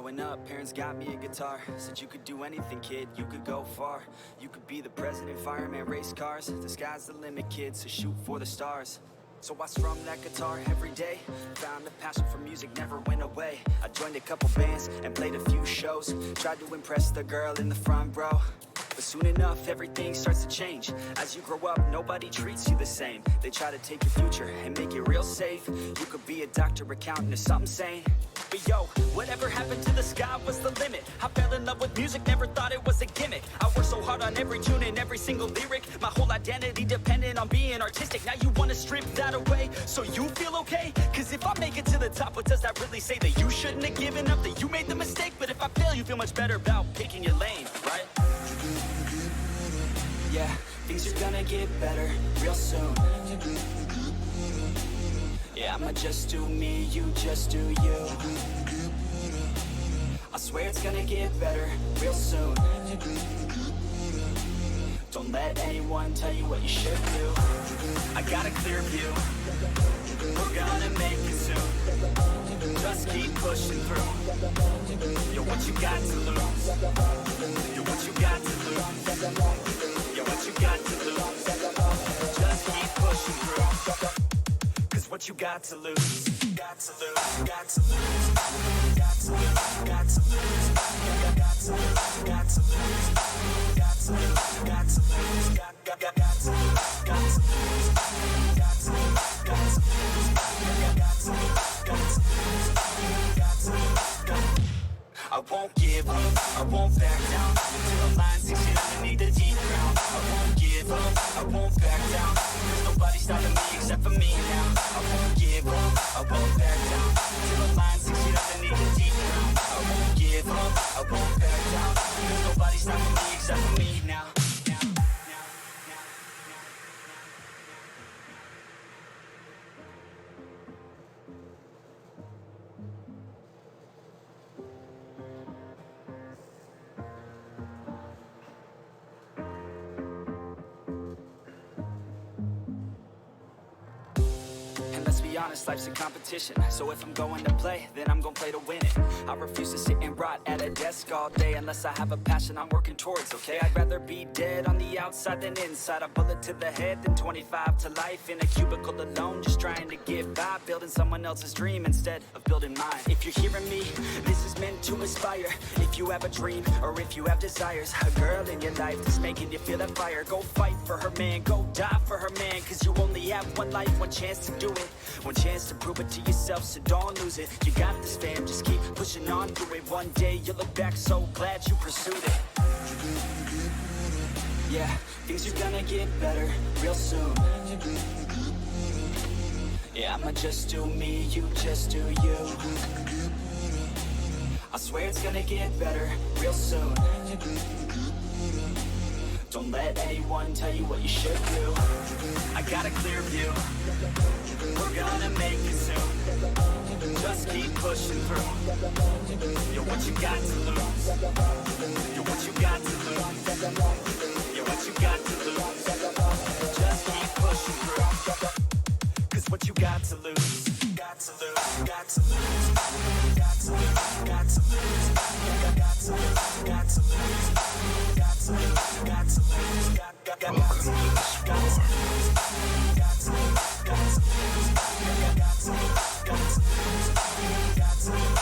Growing up, parents got me a guitar. Said you could do anything, kid, you could go far. You could be the president, fireman, race cars. The sky's the limit, kid, so shoot for the stars. So I strummed that guitar every day. Found a passion for music, never went away. I joined a couple bands and played a few shows. Tried to impress the girl in the front row. But soon enough, everything starts to change. As you grow up, nobody treats you the same. They try to take your future and make it real safe. You could be a doctor, accountant, or something sane. But yo, whatever happened to the sky was the limit. I fell in love with music, never thought it was a gimmick. I worked so hard on every tune and every single lyric. My whole identity depended on being artistic. Now you wanna strip that away so you feel okay? Cause if I make it to the top, what does that really say? That you shouldn't have given up, that you made the mistake? But if I fail, you feel much better about picking your lane, right? Yeah, things are gonna get better real soon. Yeah, I'ma just do me, you just do you. I swear it's gonna get better real soon. Don't let anyone tell you what you should do. I got a clear view, we're gonna make it soon. Just keep pushing through. You're what you got to lose. You're what you got to lose. You're what you got to lose. Just keep pushing through. Cause what you got to lose. Got to lose, got to lose. Got to lose, got to lose. Got to lose, got to lose. Got to lose, got to lose. Got to lose, got to lose. Got to lose, got to lose. Got to lose, got to lose. I won't give up, I won't back down until I'm lying 6 feet underneath the deep ground. I won't give up, I won't back down. There's nobody stopping me except for me now. I won't give up, I won't back down until I'm lying 6 feet underneath the deep ground. I won't give up, I won't back down. There's nobody stopping me except for me now. Let's be honest, life's a competition. So if I'm going to play, then I'm gonna play to win it. I refuse to sit and rot at a desk all day unless I have a passion I'm working towards, okay? I'd rather be dead on the outside than inside. A bullet to the head than 25 to life in a cubicle alone, just trying to get by, building someone else's dream instead of building mine. If you're hearing me, this is meant to inspire. If you have a dream or if you have desires, a girl in your life that's making you feel that fire, go fight for her, man, go die for her, man. Cause you only have one life, one chance to do it. One chance to prove it to yourself, so don't lose it. You got this, fam, just keep pushing on through it. One day you'll look back so glad you pursued it. Yeah, things are gonna get better real soon. Yeah, I'ma just do me, you just do you. I swear it's gonna get better real soon. Don't let anyone tell you what you should do. I got a clear view, we're gonna make it soon. Just keep pushing through. You're what you got to lose. You're what you got to lose. You're what you got to lose. Just keep pushing through. Cause what you got to lose. Got to lose, got to lose. Got to lose, got to lose. Got to lose, got to lose. Got to lose, got to lose. Got to lose, got to lose. Got to lose, got to lose. Got to lose, got to lose. Got to lose.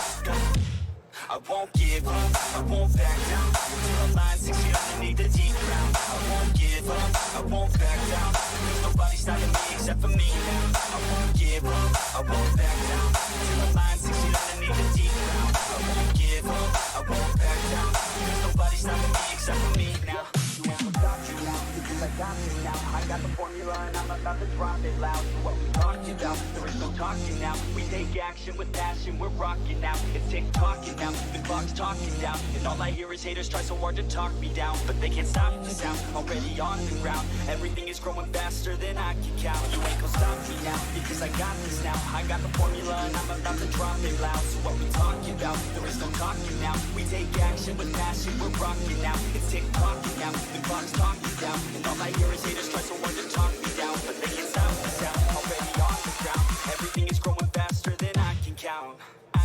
I won't give up, I won't back down until I'm lying 6 feet underneath the deep ground. I won't give up, I won't back down. There's nobody stopping me except for me now. I won't give up, I won't back down until I'm lying 6 feet underneath the deep ground. I won't give up, I won't back down. There's nobody stopping me except for me now. You won't stop you now, because I got you now. I got the formula and I'm about to drop it loud. So what we talking about? There is no talking now. We take action with passion, we're rocking now. It's tick-tocking now, the clock's talking down. And all I hear is haters try so hard to talk me down, but they can't stop the sound, already on the ground. Everything is growing faster than I can count. You ain't gon' stop me now, because I got this now. I got the formula and I'm about to drop it loud. So what we talking about? There is no talking now. We take action with passion, we're rocking now. It's tick-tocking now, the clock's talking down. And all I hear is haters try so hard to talk me down, but they can't stop the sound, already on the ground. Everything is growing faster than I can count. I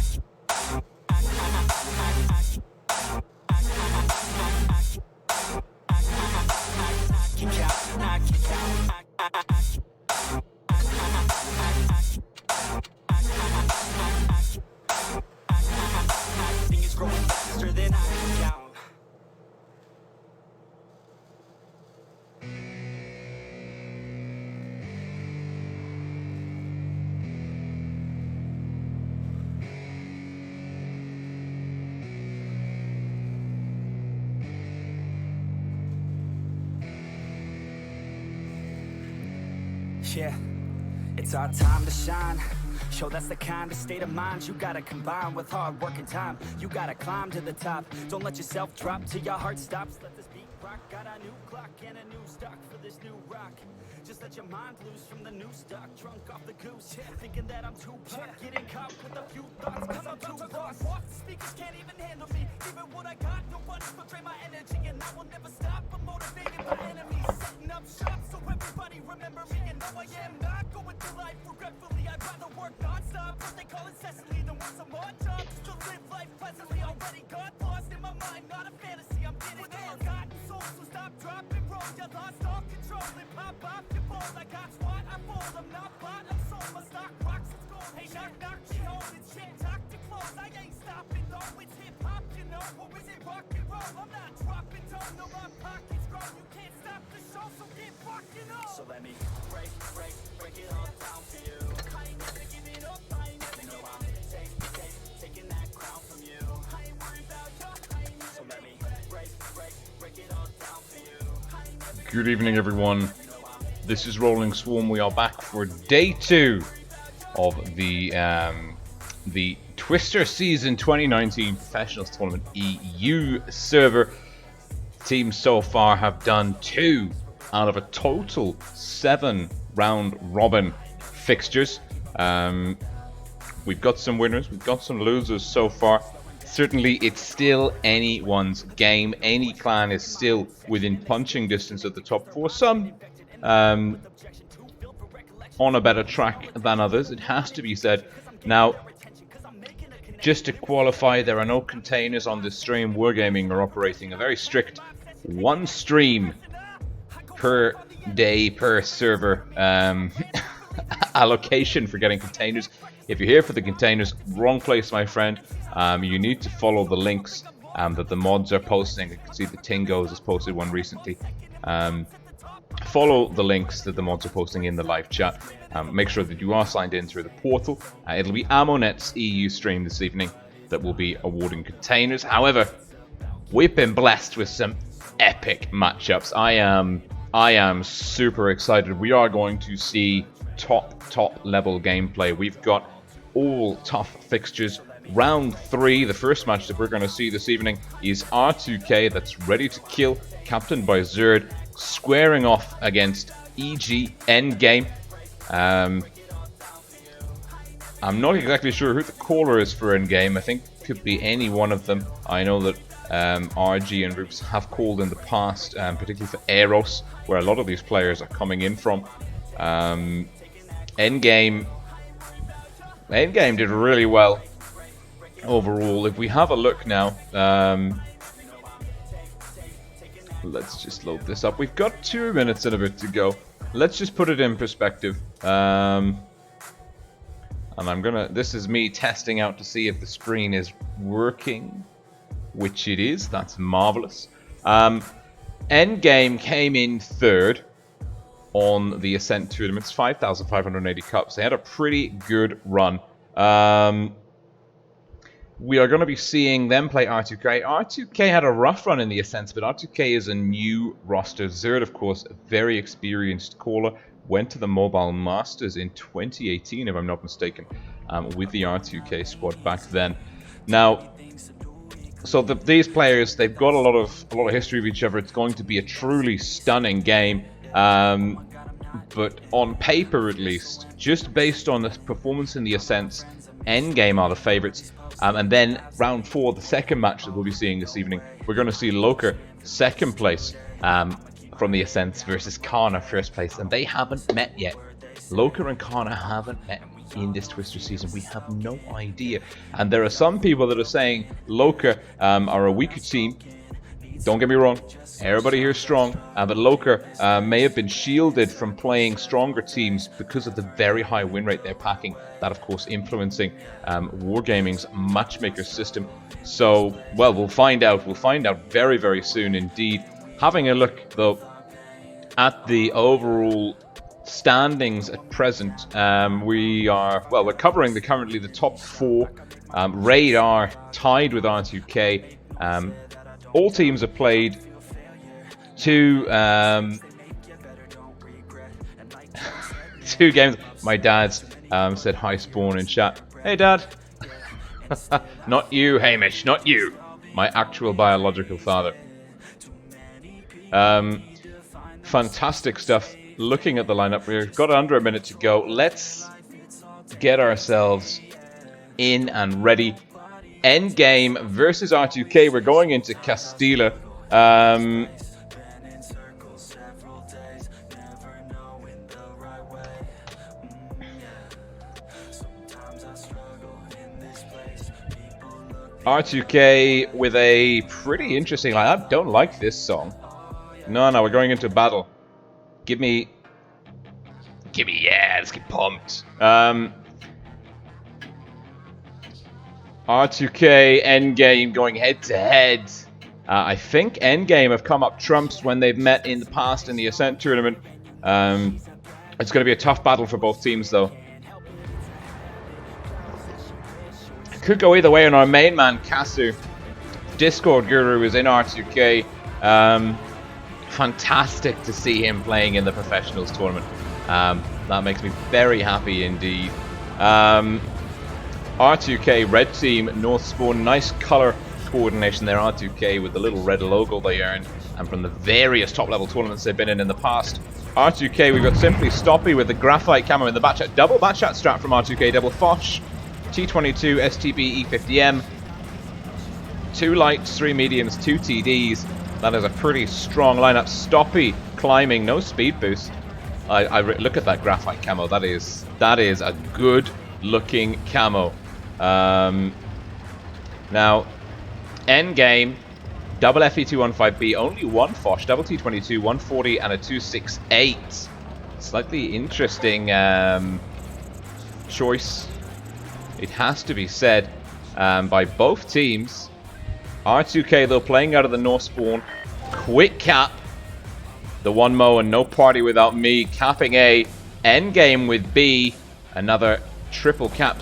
Things growing faster than I can count. Yeah, it's our time to shine. Show that's the kind of state of mind you gotta combine with hard work and time. You gotta climb to the top. Don't let yourself drop till your heart stops. Let this beat rock. Got a new clock and a new stock for this new rock. Just let your mind loose from the new stock. Drunk off the goose, thinking that I'm too pop. Getting caught with a few thoughts, cause I'm too lost. Speakers can't even handle me. Even what I got, nobody will drain my energy. And I will never stop. I'm motivated by enemies. Setting up shop so everybody remember me. And no, I am not going through life regretfully. I'd rather work non-stop, what they call incessantly, than work some more jobs. Just to live life pleasantly. Already got lost in my mind, not a fantasy. I'm getting with all forgotten souls, so stop, drop, and roll. You lost all control and pop off your balls. I got squat, I fold. I'm not bought, I'm sold. My stock rocks, it's gold. Hey, knock, knock, she holding shit. Talk to close, I ain't stopping though. It's hip-hop, you know, or is it rock and roll? I'm not dropping down, no, my pockets grow. You can't stop the show, so get rockin' on. So let me break it all down for you. I ain't never giving up, I ain't never giving up. Taking that crown from you. I ain't worried about you, so let me break it all down for you. Good evening, everyone. This is Rolling Swarm. We are back for day 2 of the Twister Season 2019 Professionals Tournament EU server. Teams so far have done 2 out of a total 7 round robin fixtures. We've got some winners, we've got some losers so far. Certainly it's still anyone's game. Any clan is still within punching distance of the top 4. Some on a better track than others, it has to be said. Now, just to qualify, there are no containers on this stream. Wargaming are operating a very strict 1 stream per day per server allocation for getting containers. If you're here for the containers, wrong place, my friend. You need to follow the links that the mods are posting. You can see the Tingos has posted one recently. Follow the links that the mods are posting in the live chat. Make sure that you are signed in through the portal. It'll be Ammonet's EU stream this evening that will be awarding containers. However, we've been blessed with some epic matchups. I am super excited. We are going to see top level gameplay. We've got all tough fixtures. Round 3, the first match that we're going to see this evening is R2K, that's ready to kill, captained by Zerd, squaring off against EG Endgame. I'm not exactly sure who the caller is for Endgame. I think it could be any one of them. I know that RG and Roops have called in the past, particularly for Eros, where a lot of these players are coming in from. Endgame did really well overall. If we have a look now, let's just load this up. We've got 2 minutes and a bit to go. Let's just put it in perspective. And this is me testing out to see if the screen is working, which it is. That's marvelous. Endgame came in 3rd on the Ascent tournaments, 5,580 cups. They had a pretty good run. We are going to be seeing them play R2K. R2K had a rough run in the Ascents, but R2K is a new roster. Zerd, of course, a very experienced caller, went to the Mobile Masters in 2018, if I'm not mistaken, with the R2K squad back then. Now, so these players, they've got a lot of history with each other. It's going to be a truly stunning game. But on paper, at least, just based on the performance in the Ascents, Endgame are the favourites. And then round 4, the second match that we'll be seeing this evening, we're going to see Loka second place from the Ascents versus Karna first place, and they haven't met yet. Loka and Karna haven't met in this Twister season. We have no idea. And there are some people that are saying Loka are a weaker team Don't get me wrong, everybody here is strong, but Loka may have been shielded from playing stronger teams because of the very high win rate they're packing. That, of course, influencing Wargaming's matchmaker system. So, well, we'll find out. We'll find out very, very soon indeed. Having a look, though, at the overall standings at present, we're covering currently the top 4. Raid are tied with R2K. All teams have played 2 2 games. My dad's said hi, Spawn, in chat. Hey, Dad. Not you, Hamish, not you. My actual biological father. Fantastic stuff. Looking at the lineup, we've got under a minute to go. Let's get ourselves in and ready. Endgame versus R2K. We're going into Castilla. R2K with a pretty interesting line. I don't like this song. No, we're going into battle. Give me, yeah, let's get pumped. R2K, Endgame going head to head. I think Endgame have come up trumps when they've met in the past in the Ascent tournament. It's going to be a tough battle for both teams, though. Could go either way on our main man, Kasu. Discord Guru is in R2K. Fantastic to see him playing in the professionals tournament. That makes me very happy indeed. R2K, red team, North Spawn, nice color coordination there. R2K with the little red logo they earned, and from the various top level tournaments they've been in the past. R2K, we've got Simply Stoppy with the graphite camo in the batchat, double batchat strat from R2K, double Foch, T22, STB, E50M, 2 lights, 3 mediums, 2 TDs. That is a pretty strong lineup. Stoppy climbing, no speed boost. I look at that graphite camo. That is a good looking camo. Now, endgame, double FE215B, only 1 Foch, double T22, 140 and a 268. Slightly interesting choice, it has to be said, by both teams. R2K, though, playing out of the North Spawn. Quick cap. The 1 Mo and no party without me. Capping A. Endgame with B. Another triple cap.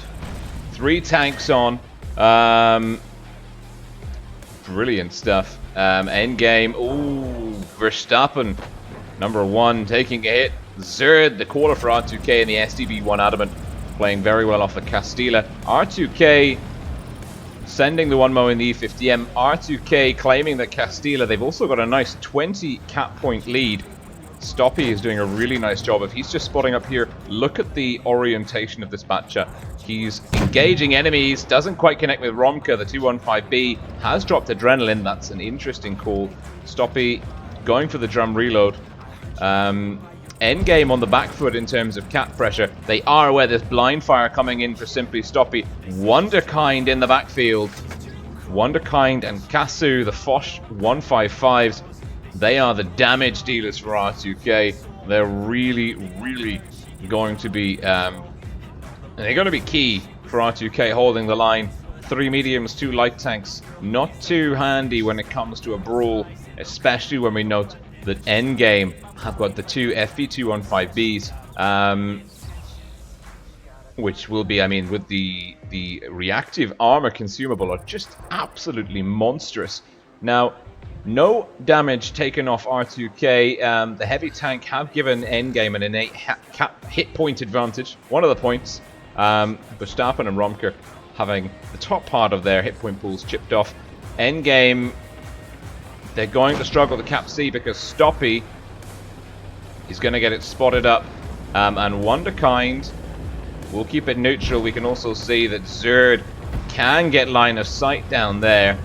3 tanks on. Brilliant stuff. Endgame. Ooh, Verstappen. Number 1 taking a hit. Zerd, the caller for R2K, and the SDB1 Adamant. Playing very well off the Castilla. R2K sending the 1 Mo in the E50M. R2K claiming that Castilla, they've also got a nice 20 cap point lead. Stoppy is doing a really nice job. If he's just spotting up here, look at the orientation of this batcha. He's engaging enemies, doesn't quite connect with Romka. The 215B has dropped Adrenaline. That's an interesting call. Stoppy going for the drum reload. Endgame on the back foot in terms of cap pressure. They are aware there's blind fire coming in for Simply Stoppy. Wonderkind in the backfield. Wonderkind and Kasu, the Foch 155s. They are the damage dealers for R2K. They're really, really going to be key for R2K holding the line. 3 mediums, 2 light tanks. Not too handy when it comes to a brawl, especially when we note that Endgame have got the 2 FV215Bs, which will be, I mean, with the reactive armor consumable, are just absolutely monstrous. Now, no damage taken off R2K. The heavy tank have given Endgame an innate hit point advantage. One of the points, Verstappen and Romka having the top part of their hit point pools chipped off. Endgame, they're going to struggle to cap C because Stoppy is going to get it spotted up. And Wonderkind will keep it neutral. We can also see that Zerd can get line of sight down there.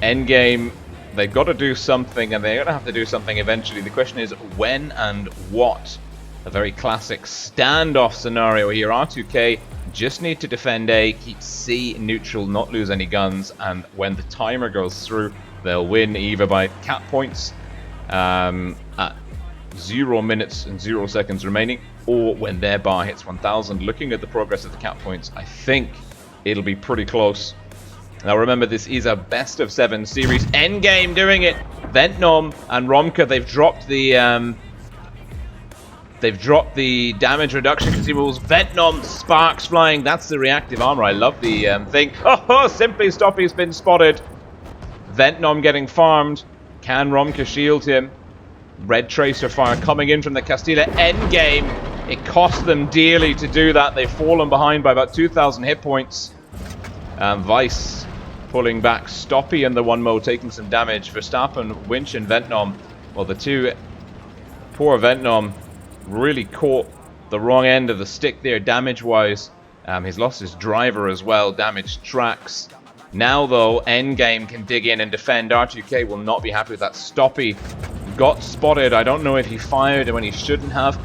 Endgame, they've got to do something, and they're going to have to do something eventually. The question is when and what. A very classic standoff scenario here. R2K just need to defend A, keep C neutral, not lose any guns, and when the timer goes through, They'll win either by cap points at 0 minutes and 0 seconds remaining, or when their bar hits 1000. Looking at the progress of the cap points, I think it'll be pretty close. Now remember, this is a best of 7 series. Endgame doing it. Ventnom and Romka, they've dropped the damage reduction consumables. Ventnom, sparks flying. That's the reactive armor. I love the thing. Oh, Simply Stoppy's been spotted. Ventnom getting farmed. Can Romka shield him? Red Tracer fire coming in from the Castilla. Endgame. It cost them dearly to do that. They've fallen behind by about 2,000 hit points. Vice pulling back. Stoppy and the 1mo taking some damage. Verstappen, Winch, and Ventnom. Well, the two... Poor Ventnom really caught the wrong end of the stick there, damage-wise. He's lost his driver as well. Damaged tracks. Now, though, Endgame can dig in and defend. R2K will not be happy with that. Stoppy got spotted. I don't know if he fired when he shouldn't have.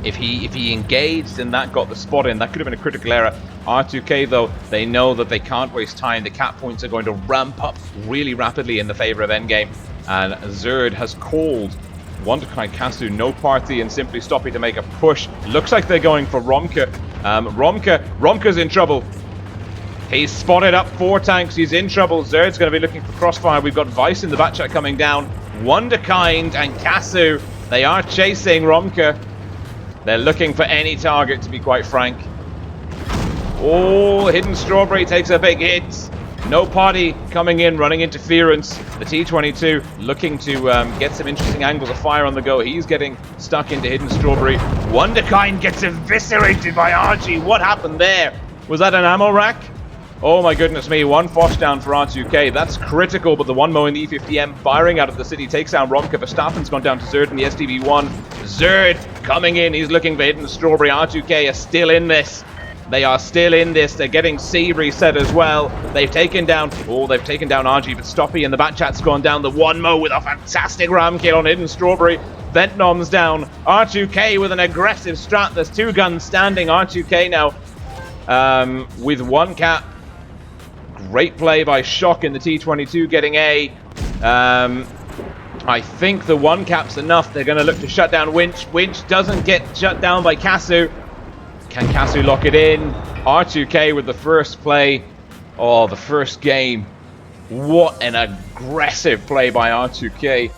If he engaged and that got the spot in, that could have been a critical error. R2K, though, they know that they can't waste time. The cap points are going to ramp up really rapidly in the favor of Endgame. And Zerd has called Wonderkind, Kasu, no party, and Simply Stoppy to make a push. Looks like they're going for Romka. Romka's in trouble. He's spotted up 4 tanks. He's in trouble. Zerd's going to be looking for crossfire. We've got Vice in the back chat coming down. Wonderkind and Kasu, they are chasing Romka. They're looking for any target, to be quite frank. Oh, Hidden Strawberry takes a big hit. No party coming in, running interference. The T-22 looking to get some interesting angles of fire on the go. He's getting stuck into Hidden Strawberry. Wonderkind gets eviscerated by RG. What happened there? Was that an ammo rack? Oh my goodness me, 1 Foch down for R2K. That's critical, but the 1mo in the E50M firing out of the city takes down Romka. Verstappen's gone down to Zerd in the SDV1. Zerd coming in, he's looking for Hidden Strawberry. R2K are still in this. They are still in this. They're getting C reset as well. They've taken down RG, but Stoppy in the back chat's gone down. The 1mo with a fantastic ram kill on Hidden Strawberry. Ventnom's down. R2K with an aggressive strat. There's 2 guns standing. R2K now with 1 cap. Great play by Shock in the T-22 getting A. I think the 1 cap's enough. They're going to look to shut down Winch. Winch doesn't get shut down by Kasu. Can Kasu lock it in? R2K with the first play. Oh, the first game. What an aggressive play by R2K.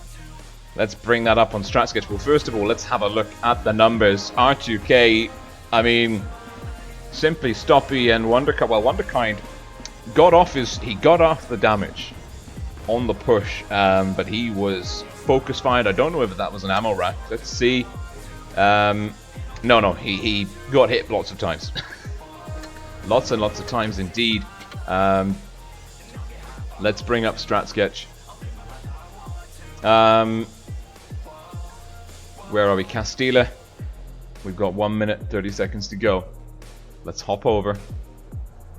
Let's bring that up on StratSketch. Well, first of all, let's have a look at the numbers. R2K, I mean, Simply Stoppy and Wonderkind. Well, Wonderkind got off the damage on the push, but he was focus fired. I don't know if that was an ammo rack. Let's see. No, he got hit lots of times. Lots and lots of times indeed. Let's bring up StratSketch. Where are we? Castilla. We've got 1 minute 30 seconds to go. Let's hop over.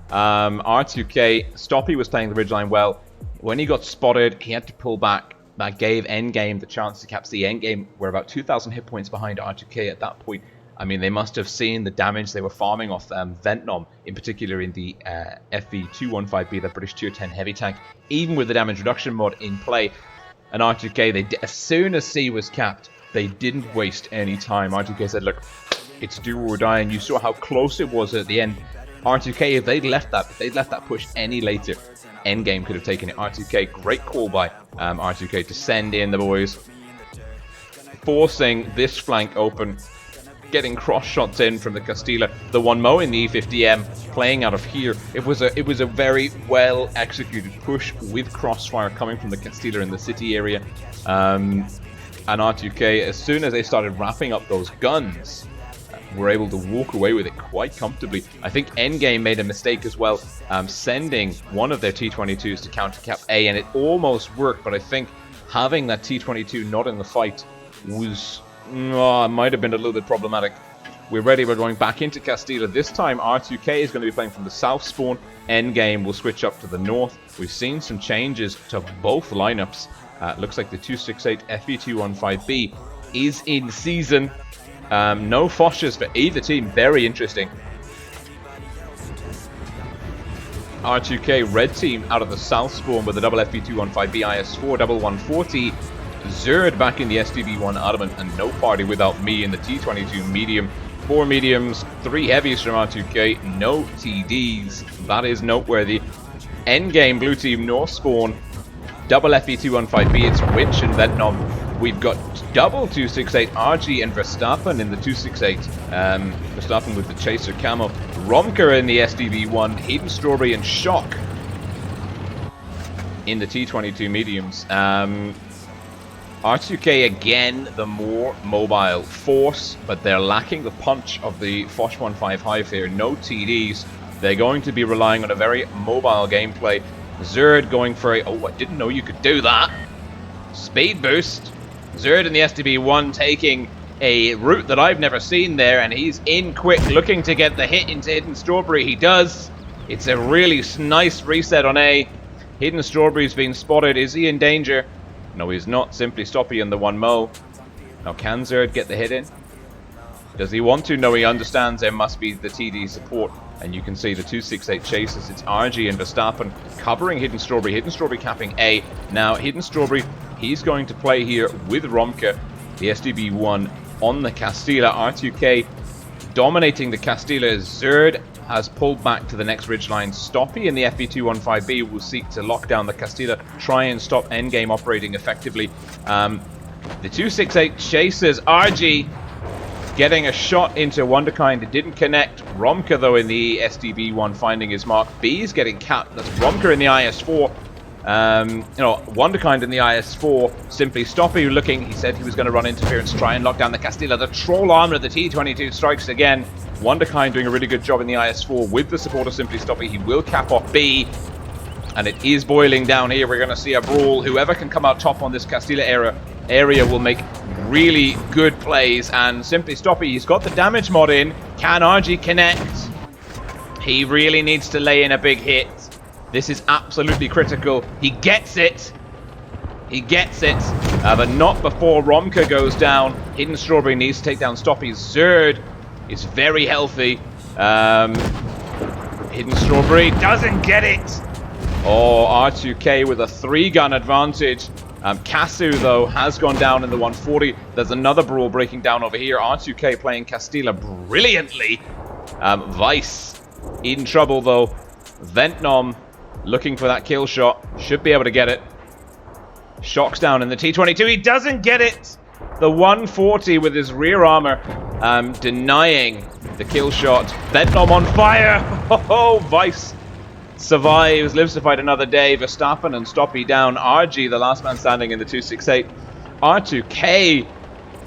R2K, Stoppy was playing the ridgeline well. When he got spotted, he had to pull back. That gave Endgame the chance to cap the Endgame. We're about 2,000 hit points behind R2K at that point. I mean, they must have seen the damage they were farming off Ventnom, in particular in the FV215B, the British Tier 10 heavy tank, even with the damage reduction mod in play. And R2K, as soon as C was capped, they didn't waste any time. R2K said, look, it's do or die, and you saw how close it was at the end. R2K, if they'd left that push any later, Endgame could have taken it. R2K, great call by R2K to send in the boys, forcing this flank open, getting cross shots in from the Castilla. The 1mo in the E50M playing out of here. It was a very well executed push with crossfire coming from the Castilla in the city area. And R2K, as soon as they started wrapping up those guns, were able to walk away with it quite comfortably. I think Endgame made a mistake as well, sending one of their T-22s to counter cap A, and it almost worked, but I think having that T-22 not in the fight was might have been a little bit problematic. We're ready, we're going back into Castilla. This time R2K is going to be playing from the south spawn. Endgame will switch up to the north. We've seen some changes to both lineups. Looks like the 268 FV215B is in season. No Foshes for either team. Very interesting. R2K red team out of the south spawn with a double FP215B IS4 double 140. Zerd back in the SDB1 Adamant, and no party without me in the T22 medium. 4 mediums, 3 heavies from R2K, no TDs. That is noteworthy. Endgame blue team north spawn, double FP215B, it's Winch and Ventnom. We've got double 268 RG and Verstappen in the 268. Verstappen with the Chaser camo. Romka in the SDB1, Hayden Strawberry and Shock in the T22 mediums. R2K again, the more mobile force, but they're lacking the punch of the Foch 15 Hive here. No TDs. They're going to be relying on a very mobile gameplay. Zerd going for a... Oh, I didn't know you could do that. Speed boost. Zerd in the SDB1 taking a route that I've never seen there, and he's in quick, looking to get the hit into Hidden Strawberry. He does. It's a really nice reset on A. Hidden Strawberry's been spotted. Is he in danger? No, he's not. Simply Stoppy in the 1 Now, can Zerd get the hit in? Does he want to? No, he understands there must be the TD support. And you can see the 268 chases. It's RG and Verstappen covering Hidden Strawberry. Hidden Strawberry capping A. Now, Hidden Strawberry, he's going to play here with Romka, the SDB1 on the Castilla. R2K dominating the Castilla. Zerd has pulled back to the next ridgeline. Stoppy in the FP215B will seek to lock down the Castilla, try and stop endgame operating effectively. The 268 chases RG getting a shot into Wonderkind. It didn't connect. Romka, though, in the SDB1 finding his mark. B is getting capped. That's Romka in the IS4. Wonderkind in the IS4. Simply Stoppy looking. He said he was going to run interference, try and lock down the Castilla. The Troll Armor, the T22 strikes again. Wonderkind doing a really good job in the IS4 with the support of Simply Stoppy. He will cap off B. And it is boiling down here. We're going to see a brawl. Whoever can come out top on this Castilla area will make really good plays. And Simply Stoppy, he's got the damage mod in. Can RG connect? He really needs to lay in a big hit. This is absolutely critical. He gets it. He gets it. But not before Romka goes down. Hidden Strawberry needs to take down Stoppy. Zerd is very healthy. Hidden Strawberry doesn't get it. Oh, R2K with a 3-gun advantage. Kasu, though, has gone down in the 140. There's another brawl breaking down over here. R2K playing Castilla brilliantly. Vice in trouble, though. Ventnom looking for that kill shot. Should be able to get it. Shock's down in the T22. He doesn't get it. The 140 with his rear armor denying the kill shot. Ventnom on fire. Oh, Vice survives, lives to fight another day. Verstappen and Stoppy down. RG, the last man standing in the 268. R2K,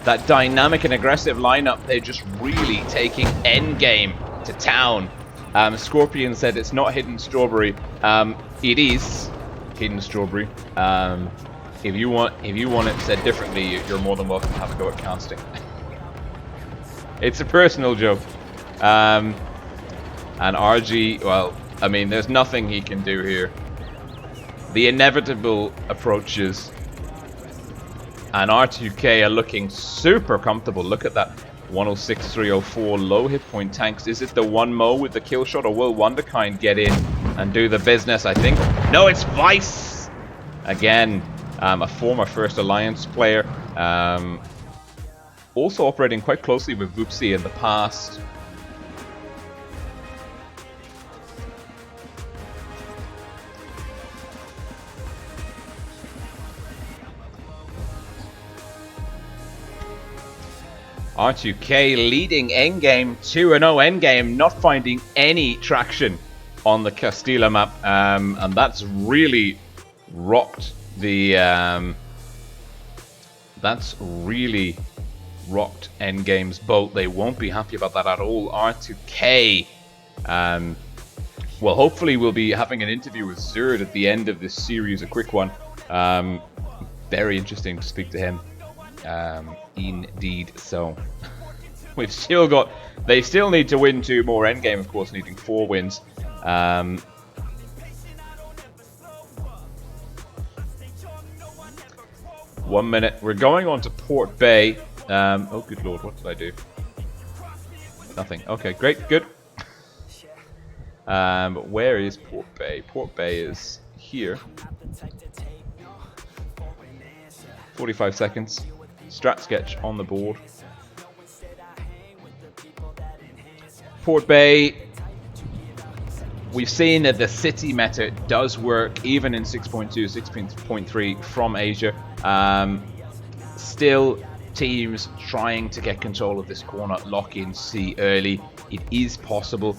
that dynamic and aggressive lineup, they're just really taking endgame to town. Scorpion said it's not Hidden Strawberry. It is Hidden Strawberry. If you want it said differently, you're more than welcome to have a go at casting. It's a personal joke. And RG, well, I mean, there's nothing he can do here. The inevitable approaches. And R2K are looking super comfortable. Look at that. 106, 304, low hit point tanks. Is it the 1 with the kill shot, or will Wonderkind get in and do the business? I think. No, it's Vice! Again, a former First Alliance player. Also operating quite closely with Voopsy in the past. R2K leading endgame, 2-0 endgame, not finding any traction on the Castilla map, and that's really rocked the endgame's boat. They won't be happy about that at all. R2K, well, hopefully we'll be having an interview with Zerd at the end of this series, a quick one. Very interesting to speak to him. Indeed so. We've still got... They still need to win 2 more. Endgame, of course, needing 4 wins. 1 minute. We're going on to Port Bay. Oh, good lord, what did I do? Nothing. Okay, great, good. Where is Port Bay? Port Bay is here. 45 seconds. Strat sketch on the board. Port Bay. We've seen that the city meta does work even in 6.2, 6.3 from Asia. Still, teams trying to get control of this corner, lock in C early. It is possible.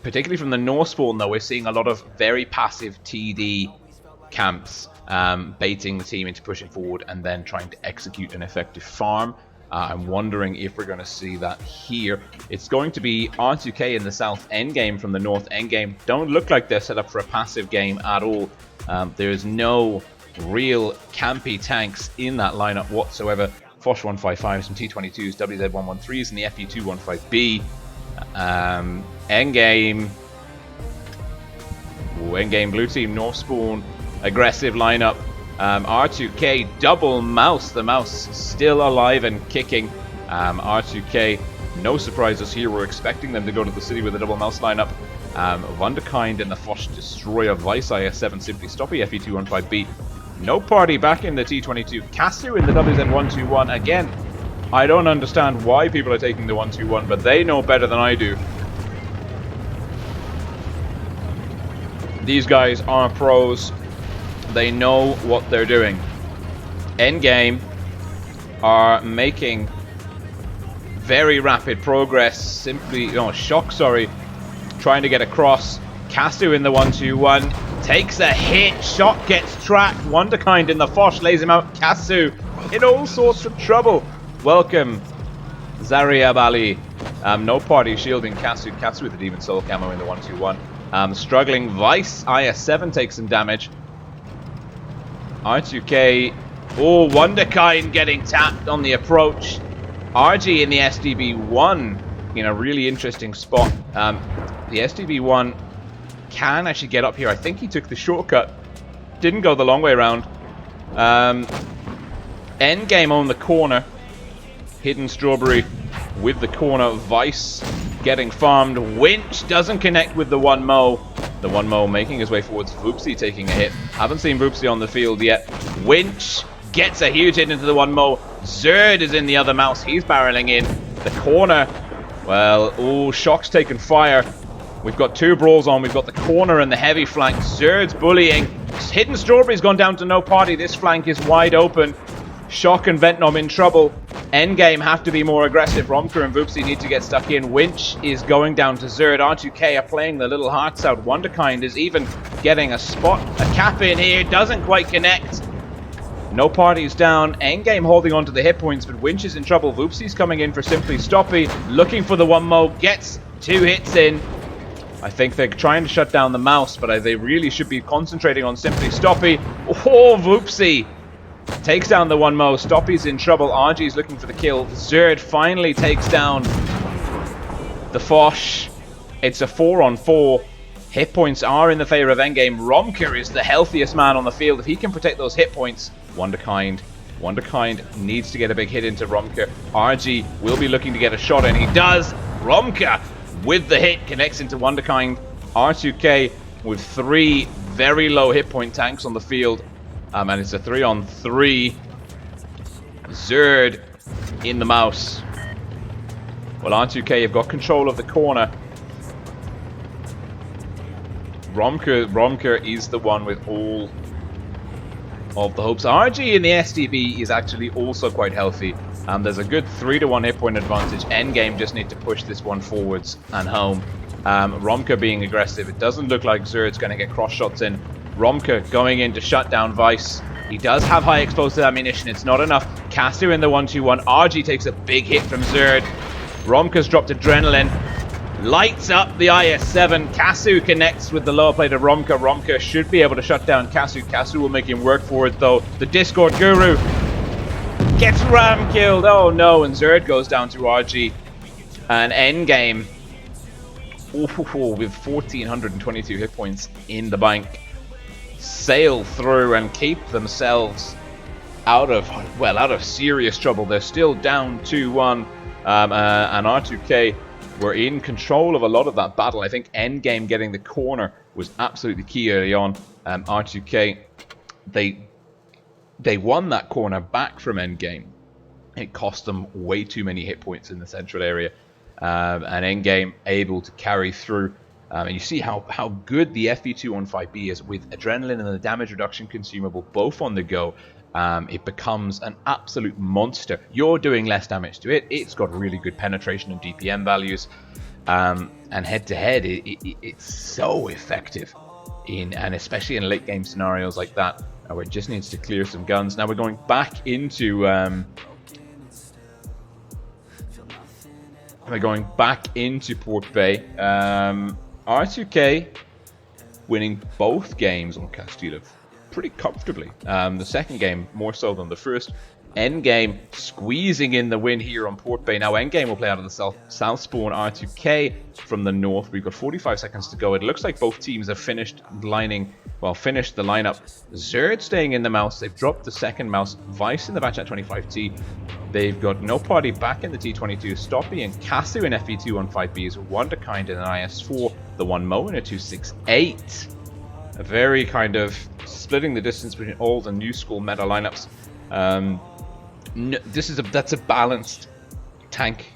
Particularly from the North spawn, though, we're seeing a lot of very passive TD camps baiting the team into pushing forward and then trying to execute an effective farm. I'm wondering if we're going to see that here. It's going to be R2K in the south endgame from the north endgame. Don't look like they're set up for a passive game at all. There's no real campy tanks in that lineup whatsoever. Foch 155s, some T22s, WZ 113s, and the FE215B. Endgame. Ooh, endgame blue team, north spawn, aggressive lineup. R2K double mouse. The mouse still alive and kicking. R2K, no surprises here. We're expecting them to go to the city with a double mouse lineup. Wunderkind and the Foch Destroyer, Vice IS7, Simply Stoppy, FE215B. No party back in the T22. Kasu in the WZ121. Again, I don't understand why people are taking the 121, but they know better than I do. These guys are pros. They know what they're doing. Endgame are making very rapid progress. Simply, Shock, sorry, trying to get across. Kasu in the 121 takes a hit. Shock gets tracked. Wunderkind in the Foch lays him out. Kasu in all sorts of trouble. Welcome, Zaria Bali. No party shielding Kasu. Kasu with the Demon Soul camo in the 121. Struggling. Vice IS7 takes some damage. R2K. Oh, Wunderkind getting tapped on the approach. RG in the SDB1 in a really interesting spot. The SDB1 can actually get up here. I think he took the shortcut. Didn't go the long way around. Endgame on the corner. Hidden Strawberry with the corner. Vice getting farmed. Winch doesn't connect with the 1-mo. The 1-mo making his way forwards. Voopsy taking a hit. Haven't seen Voopsy on the field yet. Winch gets a huge hit into the 1-mo. Zerd is in the other mouse. He's barreling in. The corner. Well, oh, Shock's taken fire. We've got two brawls on. We've got the corner and the heavy flank. Zerd's bullying. Hidden Strawberry's gone down to no party. This flank is wide open. Shock and Ventnom in trouble. Endgame have to be more aggressive. Romker and Voopsy need to get stuck in. Winch is going down to Zerd. R2K are playing the little hearts out. Wunderkind is even getting a spot. A cap in here. Doesn't quite connect. No parties down. Endgame holding on to the hit points, but Winch is in trouble. Voopsy's coming in for Simply Stoppy. Looking for the 1-mo. Gets 2 hits in. I think they're trying to shut down the mouse, but they really should be concentrating on Simply Stoppy. Oh, Voopsy takes down the 1-mo. Stoppy's in trouble. RG's looking for the kill. Zerd finally takes down the Foch. It's a 4-on-4. Hit points are in the favor of Endgame. Romker is the healthiest man on the field. If he can protect those hit points, Wunderkind needs to get a big hit into Romker. RG will be looking to get a shot, and he does. Romker with the hit connects into Wunderkind. R2K with 3 very low hit point tanks on the field. And it's a 3-on-3. Zerd in the mouse. Well, R2K have got control of the corner. Romker is the one with all of the hopes. RG in the SDB is actually also quite healthy. There's a good 3-to-1 hit point advantage. Endgame just need to push this one forwards and home. Romker being aggressive. It doesn't look like Zerd's going to get cross shots in. Romker going in to shut down Vice. He does have high explosive ammunition. It's not enough. Kasu in the 1-2-1. RG takes a big hit from Zerd. Romker's dropped Adrenaline. Lights up the IS-7. Kasu connects with the lower plate of Romker. Romker should be able to shut down Kasu. Kasu will make him work for it, though. The Discord Guru gets ram killed. Oh, no. And Zerd goes down to RG. And Endgame with 1,422 hit points in the bank, sail through and keep themselves out of serious trouble. They're still down 2-1, and R2K were in control of a lot of that battle. I think Endgame getting the corner was absolutely key early on. R2K, they won that corner back from Endgame. It cost them way too many hit points in the central area. And Endgame able to carry through. And you see how good the FV215B is with Adrenaline and the damage reduction consumable both on the go. It becomes an absolute monster. You're doing less damage to it. It's got really good penetration and DPM values. And head-to-head, it's so effective. And especially in late game scenarios like that, where it just needs to clear some guns. Now we're going back into... we're going back into Port Bay. R2K winning both games on Castilla pretty comfortably. The second game more so than the first. Endgame squeezing in the win here on Port Bay. Now Endgame will play out of the south spawn. R2K from the north. We've got 45 seconds to go. It looks like both teams have finished the lineup. Zerd staying in the mouse. They've dropped the second mouse. Vice in the batch at 25T. They've got No Party back in the T22. Stoppy and Kasu in FV215Bs. Wonderkind in an IS4. The one Mo in a 268. A very kind of splitting the distance between old and new school meta lineups. That's a balanced tank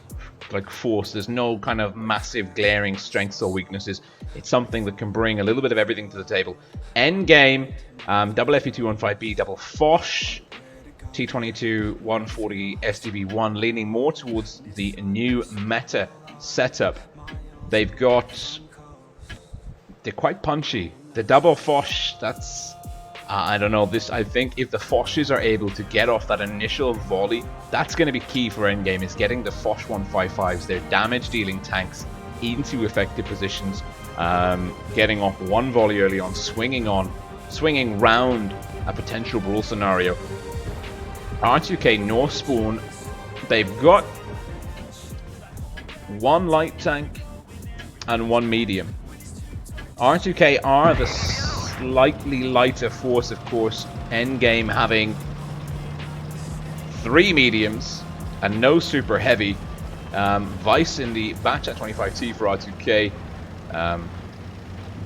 like force. There's no kind of massive glaring strengths or weaknesses. It's something that can bring a little bit of everything to the table. Endgame, double FE215B, double Foch, T22 140 SDB1, leaning more towards the new meta setup. They're quite punchy. The double Foch, that's I don't know, I think if the Foches are able to get off that initial volley, that's going to be key for Endgame, is getting the Foch 155s, their damage dealing tanks, into effective positions, getting off one volley early on, swinging round a potential brawl scenario. R2K North Spawn, they've got one light tank and one medium. R2K are the slightly lighter force, of course. Endgame having 3 mediums and no super heavy. Vice in the batch at 25T for R2K.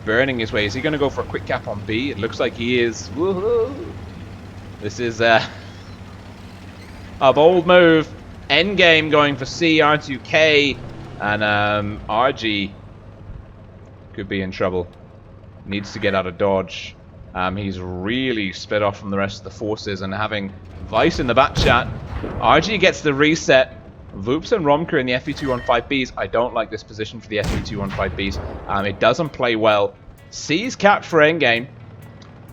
Burning his way. Is he going to go for a quick cap on B? It looks like he is. Woohoo! This is a bold move. Endgame going for C. R2K and RG could be in trouble. Needs to get out of dodge. He's really split off from the rest of the forces, and having Vice in the back chat. RG gets the reset. Voops and Romker in the FE215Bs. I don't like this position for the FE215Bs. It doesn't play well. C's capped for Endgame.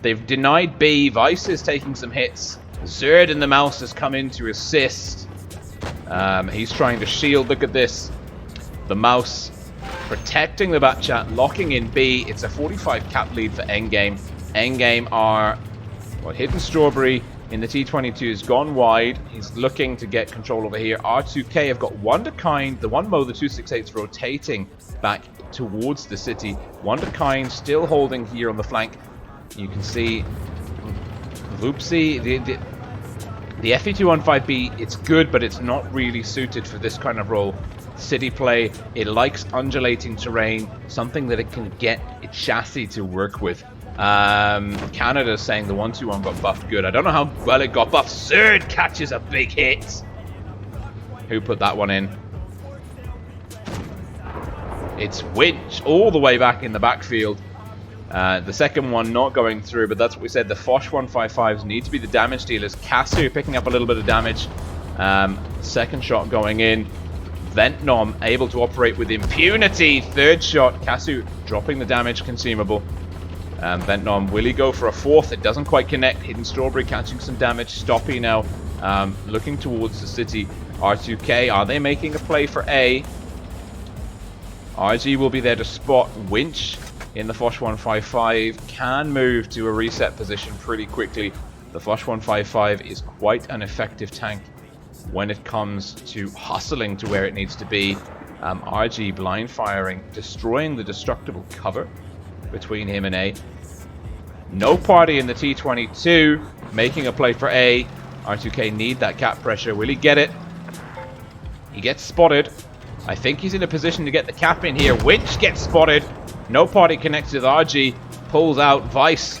They've denied B. Vice is taking some hits. Zerd in the mouse has come in to assist. He's trying to shield. Look at this. The mouse protecting the back chat, locking in B. It's a 45 cap lead for Endgame. Endgame are Hidden Strawberry in the T22 has gone wide. He's looking to get control over here. R2K have got Wonderkind. The one Mo, the 268's rotating back towards the city. Wonderkind still holding here on the flank. You can see Voopsy, the FE215B, it's good, but it's not really suited for this kind of role. City play, it likes undulating terrain, something that it can get its chassis to work with. Canada's saying the 121 got buffed good. I don't know how well it got buffed. Zerd catches a big hit. Who put that one in? It's Winch all the way back in the backfield. The second one not going through, but that's what we said. The Foch 155s need to be the damage dealers. Kasu picking up a little bit of damage. Second shot going in. Ventnom able to operate with impunity. Third shot. Kasu dropping the damage consumable. Ventnom, will he go for a fourth? It doesn't quite connect. Hidden Strawberry catching some damage. Stoppy now looking towards the city. R2K, are they making a play for A? RG will be there to spot. Winch in the Foch 155 can move to a reset position pretty quickly. The Foch 155 is quite an effective tank when it comes to hustling to where it needs to be. RG blind firing, destroying the destructible cover between him and A. No party in the T22, making a play for A. R2K need that cap pressure. Will he get it? He gets spotted. I think he's in a position to get the cap in here. Winch gets spotted. No party connected with RG. Pulls out. Vice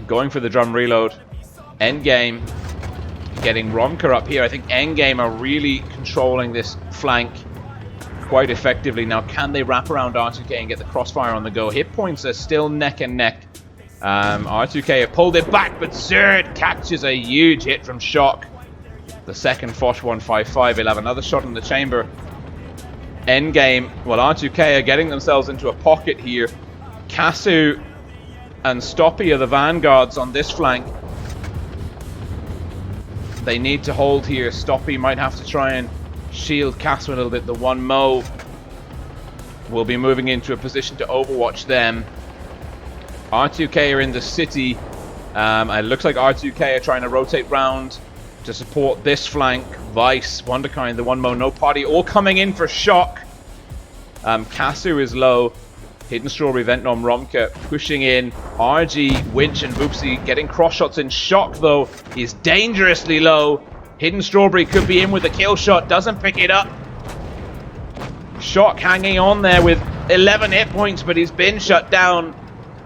going for the drum reload. Endgame getting Romka up here. I think Endgame are really controlling this flank quite effectively. Now, can they wrap around R2K and get the crossfire on the go? Hit points are still neck and neck. R2K have pulled it back, but Zerd catches a huge hit from Shock. The second Foch 155. He'll have another shot in the chamber. Endgame. Well, R2K are getting themselves into a pocket here. Kasu and Stoppy are the vanguards on this flank. They need to hold here. Stoppy might have to try and shield Kasu a little bit. The one Mo will be moving into a position to overwatch them. R2K are in the city. It looks like R2K are trying to rotate round to support this flank. Vice, Wonderkind, the one Mo, no party, all coming in for Shock. Kasu is low. Hidden Strawberry, Ventnom, Romka pushing in. RG, Winch, and Voopsy getting cross shots in. Shock, though, is dangerously low. Hidden Strawberry could be in with a kill shot, doesn't pick it up. Shock hanging on there with 11 hit points, but he's been shut down.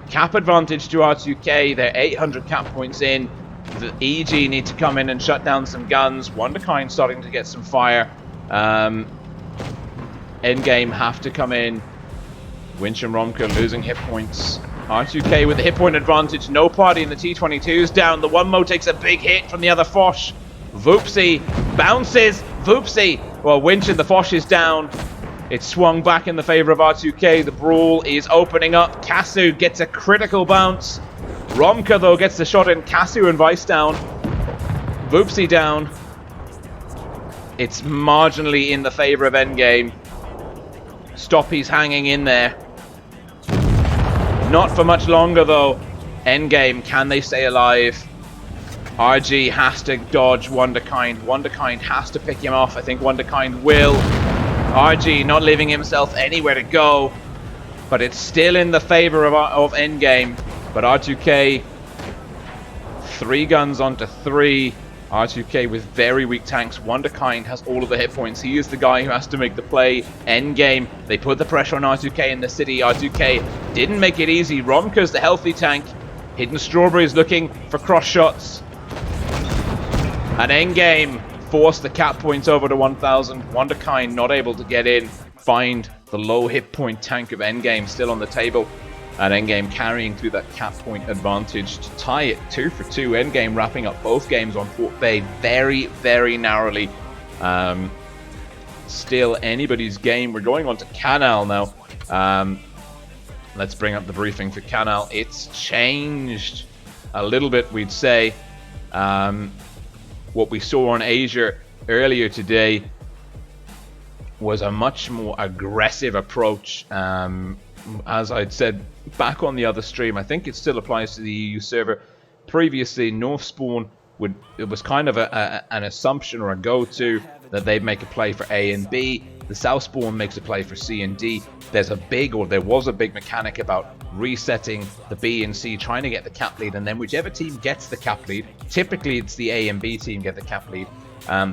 Cap advantage to R2K. They're 800 cap points in. The EG need to come in and shut down some guns. Wonderkind starting to get some fire. Endgame have to come in. Winch and Romka losing hit points. R2K with the hit point advantage. No party in the T-22's down. The one Mo takes a big hit from the other Foch. Voopsy bounces. Voopsy. Well, Winch and the Foch is down. It's swung back in the favor of R2K. The brawl is opening up. Kasu gets a critical bounce. Romka, though, gets the shot in. Kasu and Vice down. Voopsy down. It's marginally in the favor of Endgame. Stoppy's hanging in there. Not for much longer, though. Endgame, can they stay alive? RG has to dodge Wonderkind. Wonderkind has to pick him off. I think Wonderkind will. RG not leaving himself anywhere to go. But it's still in the favor of Endgame. But R2K, 3 guns onto 3. R2K with very weak tanks. Wonderkind has all of the hit points. He is the guy who has to make the play. Endgame, they put the pressure on R2K in the city. R2K didn't make it easy. Romka's the healthy tank. Hidden Strawberry is looking for cross shots. And Endgame forced the cap points over to 1,000. Wonderkind not able to get in. Find the low hit point tank of Endgame still on the table. And Endgame carrying through that cap point advantage to tie it 2 for 2. Endgame wrapping up both games on Port Bay very, very narrowly. Still anybody's game. We're going on to Canal now. Let's bring up the briefing for Canal. It's changed a little bit, we'd say. What we saw on Asia earlier today was a much more aggressive approach. As I'd said back on the other stream, I think it still applies to the EU server. Previously, North Spawn it was kind of an assumption or a go-to that they'd make a play for A and B. The South Spawn makes a play for C and D. There was a big mechanic about resetting the B and C, trying to get the cap lead, and then whichever team gets the cap lead, typically it's the A and B team get the cap lead,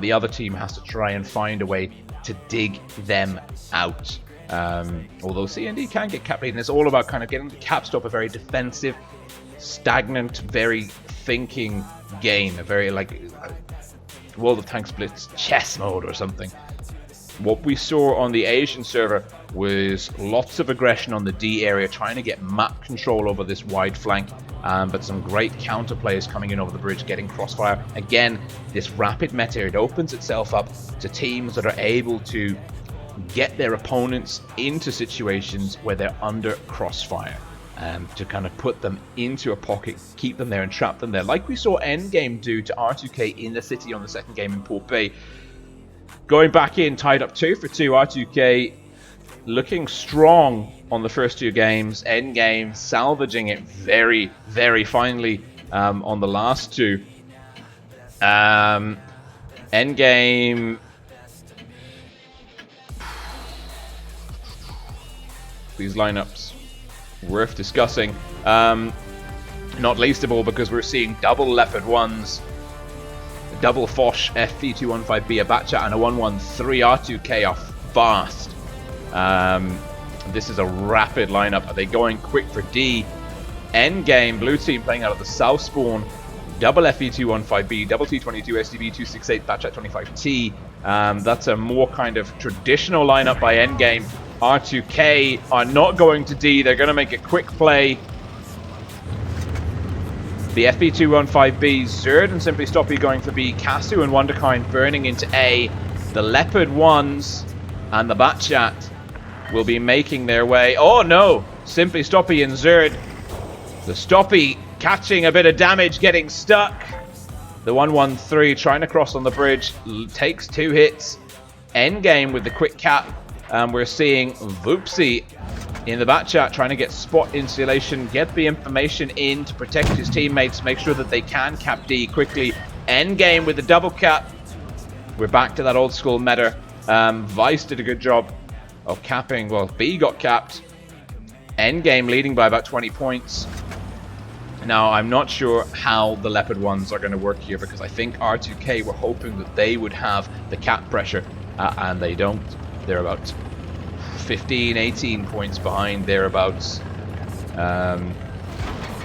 the other team has to try and find a way to dig them out. Although C and D can get cap lead, and it's all about kind of getting the cap stop a very defensive, stagnant, very thinking game, a very like World of Tanks Blitz chess mode or something. What we saw on the Asian server was lots of aggression on the D area, trying to get map control over this wide flank, but some great counter players coming in over the bridge, getting crossfire. Again, this rapid meta, it opens itself up to teams that are able to get their opponents into situations where they're under crossfire, to kind of put them into a pocket, keep them there and trap them there, like we saw Endgame do to R2K in the city on the second game in Port Bay. Going back in, tied up 2 for 2, R2K looking strong on the first 2 games. Endgame salvaging it very, very finely on the last 2. Endgame, these lineups worth discussing, not least of all because we're seeing double Leopard 1s. double Foch, FP215B, a Batchat, and a 113 R2K are fast. This is a rapid lineup. Are they going quick for D? Endgame, blue team playing out of the south spawn. Double FE215B, double T22, SDB 268, Batchat 25T. That's a more kind of traditional lineup by Endgame. R2K are not going to D. They're going to make a quick play. The FP215B, Zerd and Simply Stoppy going for B. Kasu and Wonderkind burning into A. The Leopard 1s and the Batchat will be making their way. Oh no! Simply Stoppy and Zerd. The Stoppy catching a bit of damage, getting stuck. The 113 trying to cross on the bridge, takes 2 hits. Endgame with the quick cap. We're seeing Voopsy in the Batchat trying to get spot insulation, get the information in to protect his teammates, make sure that they can cap D quickly. Endgame with the double cap. We're back to that old school meta. Vice did a good job of capping. Well, B got capped. Endgame leading by about 20 points. Now, I'm not sure how the Leopard 1s are going to work here, because I think R2K were hoping that they would have the cap pressure, and they don't. They're about 15, 18 points behind, thereabouts. And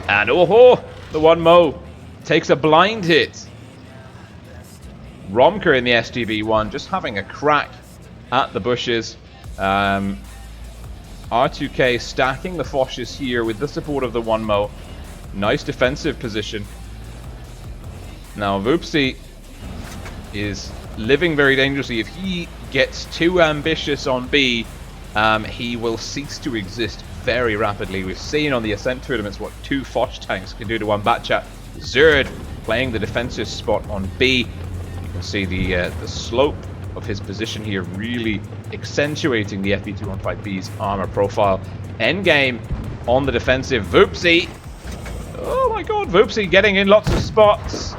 oh, the 1mo takes a blind hit. Romker in the SDB1 just having a crack at the bushes. R2K stacking the Foshes here with the support of the 1mo. Nice defensive position. Now Voopsy is living very dangerously. If he gets too ambitious on B, he will cease to exist very rapidly. We've seen on the Ascent tournaments what 2 Foch tanks can do to 1 Batchat. Zerd playing the defensive spot on B. You can see the slope of his position here really accentuating the FP215B's armor profile. Endgame on the defensive. Voopsy. Oh my god, Voopsy getting in lots of spots.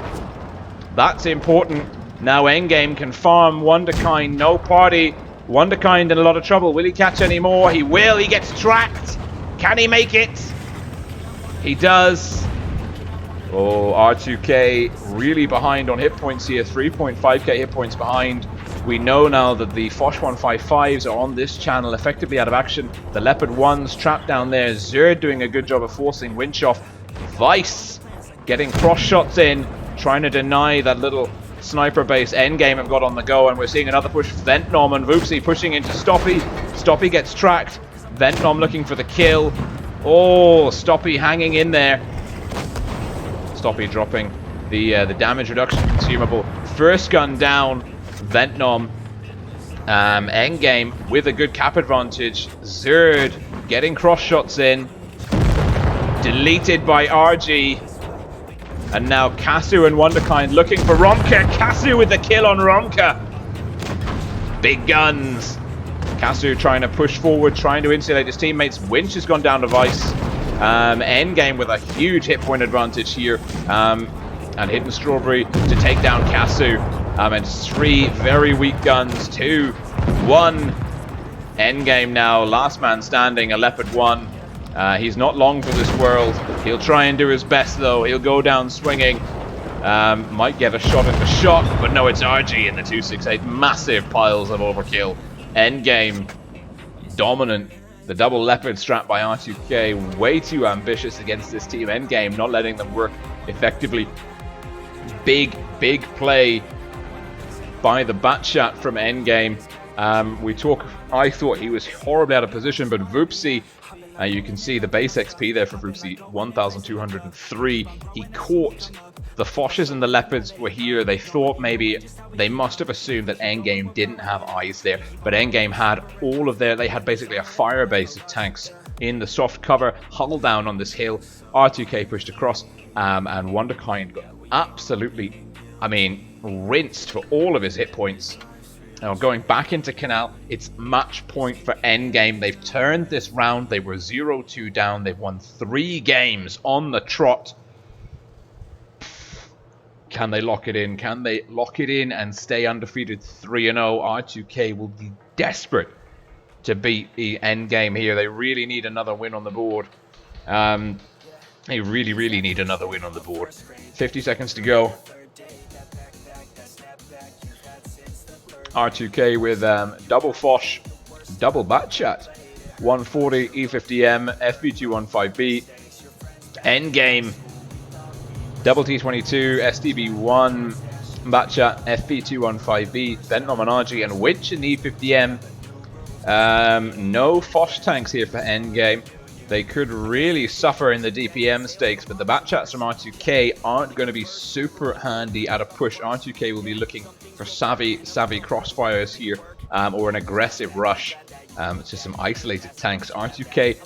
That's important. Now Endgame can farm Wonderkind, no party. Wonderkind in a lot of trouble. Will he catch any more? He will. He gets tracked. Can he make it? He does. Oh, R2K really behind on hit points here. 3.5k hit points behind. We know now that the Foch 155s are on this channel, effectively out of action. The Leopard 1s trapped down there. Zerd doing a good job of forcing Winchoff. Vice getting cross shots in, trying to deny that little sniper base. Endgame have got on the go, and we're seeing another push. Ventnom and Voopsy pushing into Stoppy. Stoppy gets tracked. Ventnom looking for the kill. Oh, Stoppy hanging in there. Stoppy dropping the damage reduction consumable. First gun down. Ventnom. Endgame with a good cap advantage. Zerd getting cross shots in. Deleted by RG. And now Kasu and Wonderkind looking for Romka. Kasu with the kill on Romka. Big guns. Kasu trying to push forward, trying to insulate his teammates. Winch has gone down to Vice. Endgame with a huge hit point advantage here. And Hidden Strawberry to take down Kasu. And 3 very weak guns. 2, 1. Endgame now. Last man standing. A Leopard 1. He's not long for this world. He'll try and do his best though. He'll go down swinging. Might get a shot at the shot, but no, it's RG in the 268. Massive piles of overkill. Endgame dominant. The double Leopard strat by R2K. Way too ambitious against this team. Endgame not letting them work effectively. Big play by the Batchat from Endgame. I thought he was horribly out of position, but Voopsy, you can see the base XP there for Voopsy, 1,203. He caught the Foshes and the Leopards were here. They thought maybe, they must have assumed that Endgame didn't have eyes there, but Endgame had all of they had basically a fire base of tanks in the soft cover, huddled down on this hill. R2K pushed across, and Wonderkind got absolutely, rinsed for all of his hit points. Now going back into Canal, it's match point for Endgame. They've turned this round. They were 0-2 down. They've won 3 games on the trot. Can they lock it in? Can they lock it in and stay undefeated 3-0? R2K will be desperate to beat the Endgame here. They really need another win on the board. They really need another win on the board. 50 seconds to go. R2K with double Foch, double Batchat, 140 E50M, FB215B, Endgame, double T22, STB1, Batchat, FB215B, Venom and RG, and Witch in the E50M. No Foch tanks here for Endgame. They could really suffer in the DPM stakes, but the Batchats from R2K aren't going to be super handy at a push. R2K will be looking for savvy crossfires here, or an aggressive rush to some isolated tanks. R2K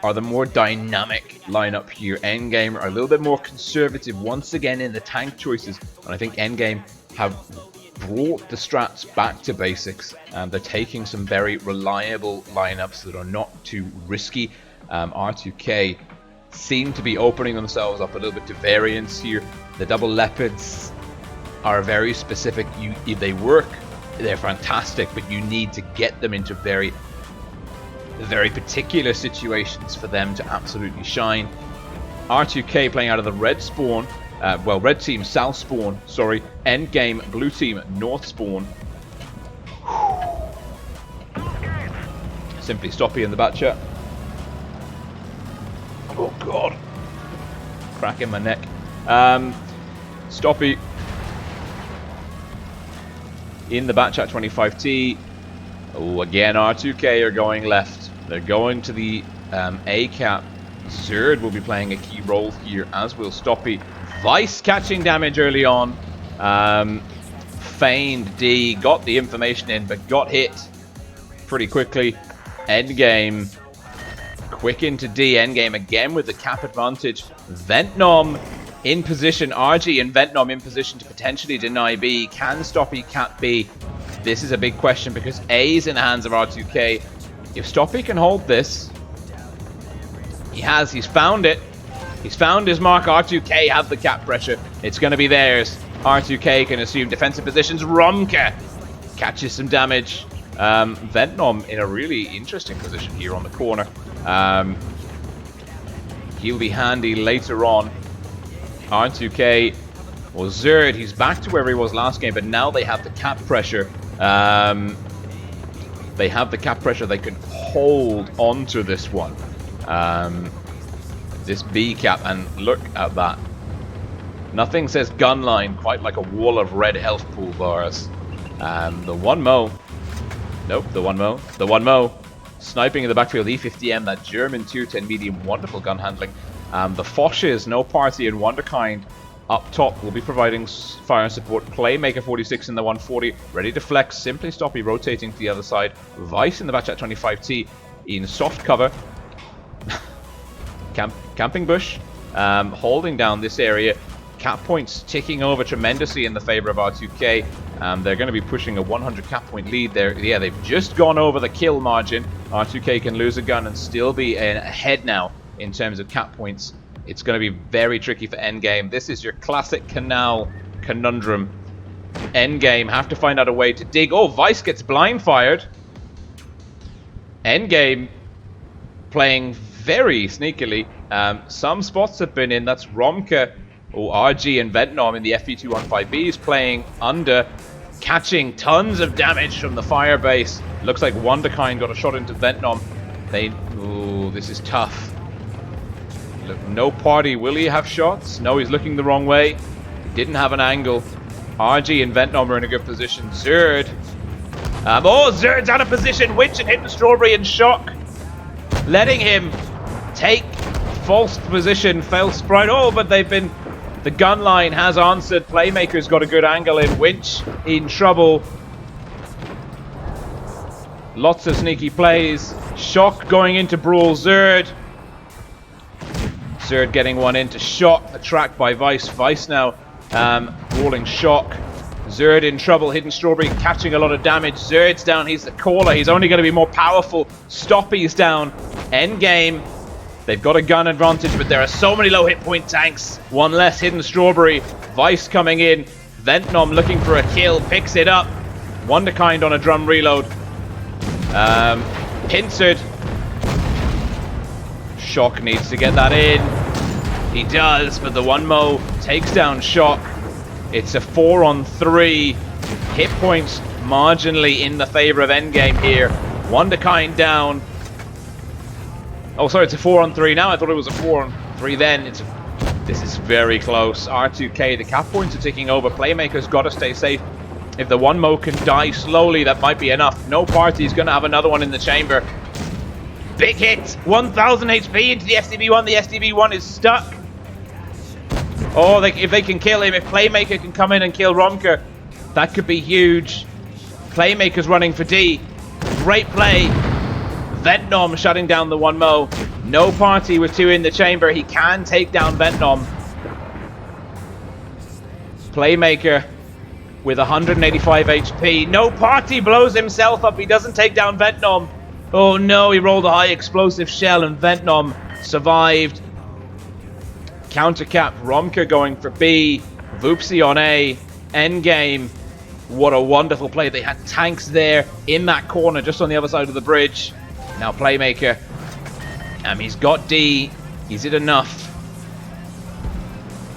are the more dynamic lineup here. Endgame are a little bit more conservative once again in the tank choices, and I think Endgame have brought the strats back to basics. They're taking some very reliable lineups that are not too risky. R2K seem to be opening themselves up a little bit to variance here. The double leopards are very specific. If they work, they're fantastic, but you need to get them into very particular situations for them to absolutely shine. R2K playing out of the red spawn. Well, red team south spawn, sorry. Endgame blue team north spawn. Simply Stoppy in the Batchat. Oh god, crack in my neck. Stoppy in the Batchat 25T. Oh, again R2K are going left. They're going to the A cap. Zerd will be playing a key role here, as will Stoppy. Vice catching damage early on. Feigned D, got the information in, but got hit pretty quickly. Endgame, quick into D. Endgame again with the cap advantage. Ventnom in position. RG and Ventnom in position to potentially deny B. Can Stoppy cap B? This is a big question because A is in the hands of R2K. If Stoppy can hold this, he's found it. He's found his mark. R2K have the cap pressure. It's going to be theirs. R2K can assume defensive positions. Romka catches some damage. Ventnom in a really interesting position here on the corner. He'll be handy later on. R2K, well, Zerd, he's back to where he was last game, but now they have the cap pressure. They have the cap pressure. They can hold onto this one. This B cap, and look at that. Nothing says gun line quite like a wall of red health pool bars. The one mo. Nope, the one mo. The one mo. Sniping in the backfield, E50M, that German tier 10 medium, wonderful gun handling. The Foshes, no party and Wonderkind up top will be providing fire support. Playmaker 46 in the 140, ready to flex. Simply Stoppy rotating to the other side. Vice in the Batchat 25T in soft cover. Camping bush, holding down this area. Cap points ticking over tremendously in the favor of R2K. They're going to be pushing a 100 cap point lead there. Yeah, they've just gone over the kill margin. R2K can lose a gun and still be ahead now in terms of cap points. It's going to be very tricky for Endgame. This is your classic Canal conundrum. Endgame have to find out a way to dig. Oh, Vice gets blind fired. Endgame playing very sneakily. Some spots have been in. That's Romka, RG and Ventnom in the FB215B is playing under, catching tons of damage from the fire base. Looks like Wonderkind got a shot into Ventnom. This is tough. Look, no party. Will he have shots? No, he's looking the wrong way. Didn't have an angle. RG and Ventnom are in a good position. Zerd. Zerd's out of position. Witch and Hidden Strawberry in shock. Letting him take false position. Fail sprite. But they've been... The gun line has answered. Playmaker's got a good angle in. Winch in trouble. Lots of sneaky plays. Shock going into Brawl. Zerd getting one into Shock. Attract by Vice. Vice now brawling Shock. Zerd in trouble. Hidden Strawberry catching a lot of damage. Zerd's down. He's the caller. He's only going to be more powerful. Stoppy's down. Endgame. They've got a gun advantage, but there are so many low hit point tanks. One less. Hidden Strawberry. Vice coming in. Ventnom looking for a kill. Picks it up. Wonderkind on a drum reload. Pincer. Shock needs to get that in. He does, but the one mo takes down Shock. It's a 4-on-3. Hit points marginally in the favor of Endgame here. Wonderkind down. Oh, sorry, it's a 4-on-3 now. I thought it was a 4-on-3 then. This is very close. R2K, the cap points are ticking over. Playmaker's got to stay safe. If the one mo can die slowly, that might be enough. No Party's going to have another one in the chamber. Big hit. 1000 HP into the SDB1. The SDB1 is stuck. Oh, if they can kill him, if Playmaker can come in and kill Romka, that could be huge. Playmaker's running for D. Great play. Ventnom shutting down the one mo. No Party with 2 in the chamber. He can take down Ventnom. Playmaker with 185 HP. No Party blows himself up. He doesn't take down Ventnom. Oh no, he rolled a high explosive shell and Ventnom survived. Countercap, Romka going for B. Voopsy on A. Endgame. What a wonderful play. They had tanks there in that corner just on the other side of the bridge. Now Playmaker. He's got D. Is it enough?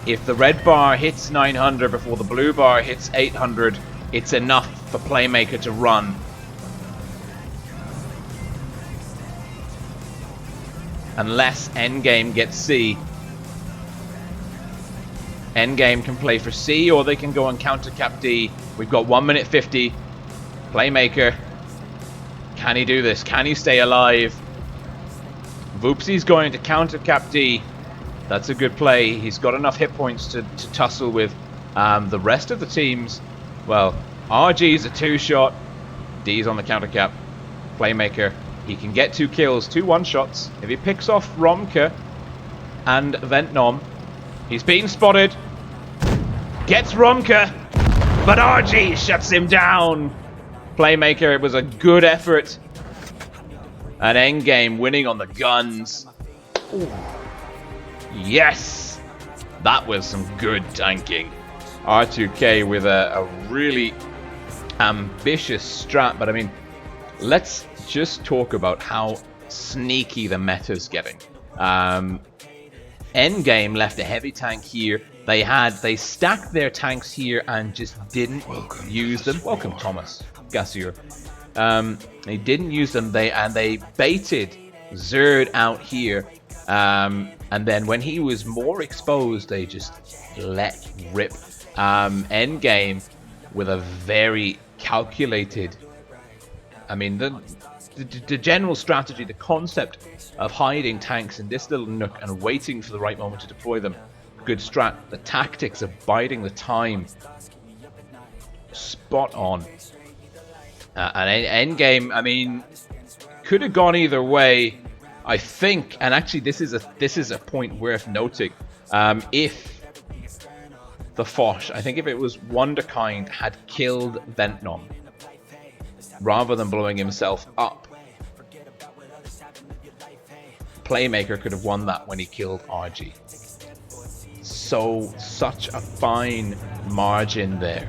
If the red bar hits 900 before the blue bar hits 800, it's enough for Playmaker to run. Unless Endgame gets C. Endgame can play for C, or they can go and counter cap D. We've got 1 minute 50. Playmaker. Can he do this? Can he stay alive? Voopsy's going to counter cap D. That's a good play. He's got enough hit points to tussle with the rest of the teams. Well, RG's a 2-shot. D's on the counter cap. Playmaker. He can get 2 kills, 2 one-shots. If he picks off Romka and Ventnom, he's being spotted. Gets Romka, but RG shuts him down. Playmaker, it was a good effort. And Endgame winning on the guns. Ooh. Yes! That was some good tanking. R2K with a really ambitious strat, but I mean, let's just talk about how sneaky the meta's getting. Endgame left a heavy tank here. They stacked their tanks here and just didn't use them. Welcome, Thomas Gassier. They didn't use them. They baited Zerd out here. And then when he was more exposed, they just let rip. Endgame with a very calculated. I mean, the general strategy, the concept of hiding tanks in this little nook and waiting for the right moment to deploy them. Good strat. The tactics of biding the time. Spot on. And Endgame, I mean, could have gone either way. I think, and actually this is a point worth noting. If the Foch, I think if it was Wonderkind, had killed Ventnom rather than blowing himself up, Playmaker could have won that when he killed RG. So, such a fine margin there.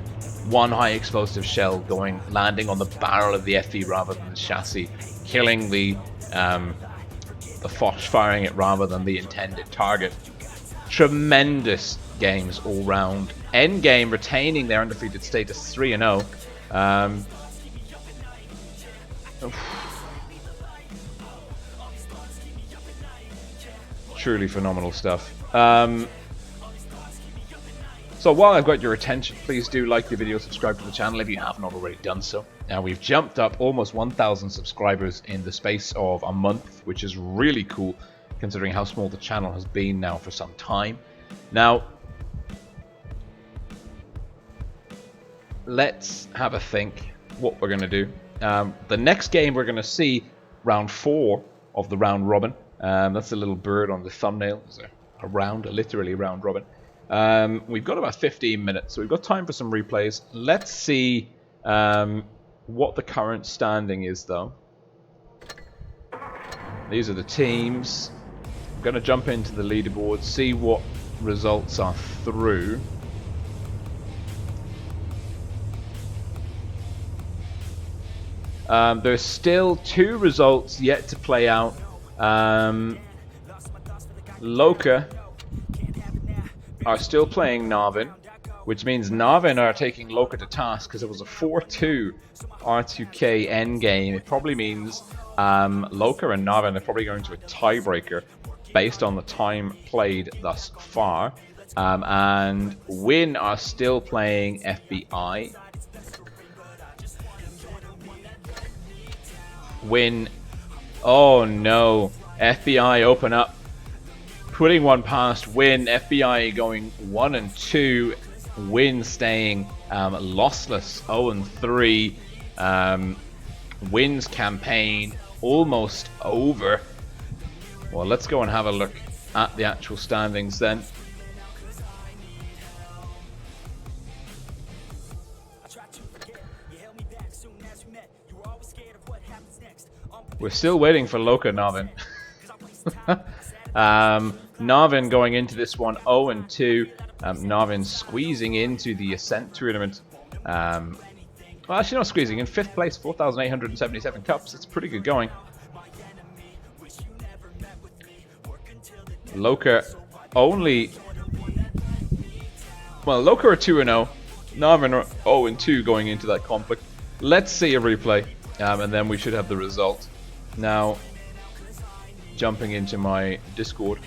One high explosive shell landing on the barrel of the FE rather than the chassis, killing the Foch, firing it rather than the intended target. Tremendous games all round. Endgame retaining their undefeated status 3-0. Truly phenomenal stuff. So while I've got your attention, please do like the video, subscribe to the channel if you have not already done so. Now we've jumped up almost 1,000 subscribers in the space of a month, which is really cool considering how small the channel has been now for some time. Now, let's have a think what we're going to do. The next game we're going to see round 4 of the round robin. That's a little bird on the thumbnail. It's literally round robin. We've got about 15 minutes, so we've got time for some replays. Let's see what the current standing is, though. These are the teams. I'm going to jump into the leaderboard, see what results are through. There's still 2 results yet to play out. Loka are still playing Narvin, which means Navin are taking Loka to task because it was a 4-2 R2K endgame. It probably means Loka and Navin are probably going to a tiebreaker based on the time played thus far. And Win are still playing FBI. Win. Oh no. FBI open up. Putting one past Win. FBI going 1 and 2. Win staying lossless 0 and 3. Win's campaign almost over. Well, let's go and have a look at the actual standings then. We're still waiting for Loka Navin. Navin going into this one 0 and 2. Navin squeezing into the Ascent tournament. Well, actually not squeezing in. 5th place, 4,877 cups. It's pretty good going. Loka only... Well, Loka are 2 and 0. Navin are 0 and 2 going into that conflict. Let's see a replay, and then we should have the result. Now, jumping into my Discord.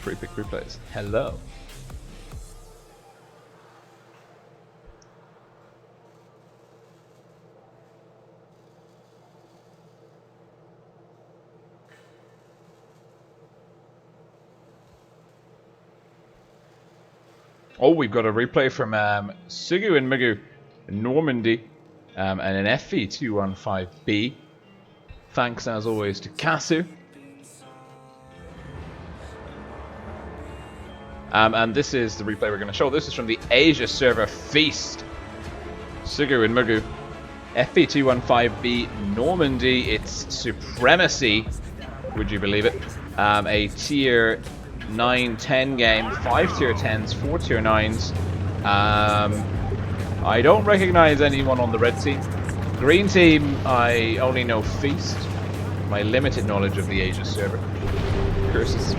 Pre-pick replays. Hello. Oh, we've got a replay from Sugu and Migu in Normandy and an FE215B. Thanks as always to Kasu. And this is the replay we're going to show. This is from the Asia server Feast. Sugu and Mugu. FE215B Normandy. It's Supremacy. Would you believe it? A tier 9-10 game. 5 tier 10s, 4 tier 9s. I don't recognize anyone on the red team. Green team, I only know Feast. My limited knowledge of the Asia server. Curses.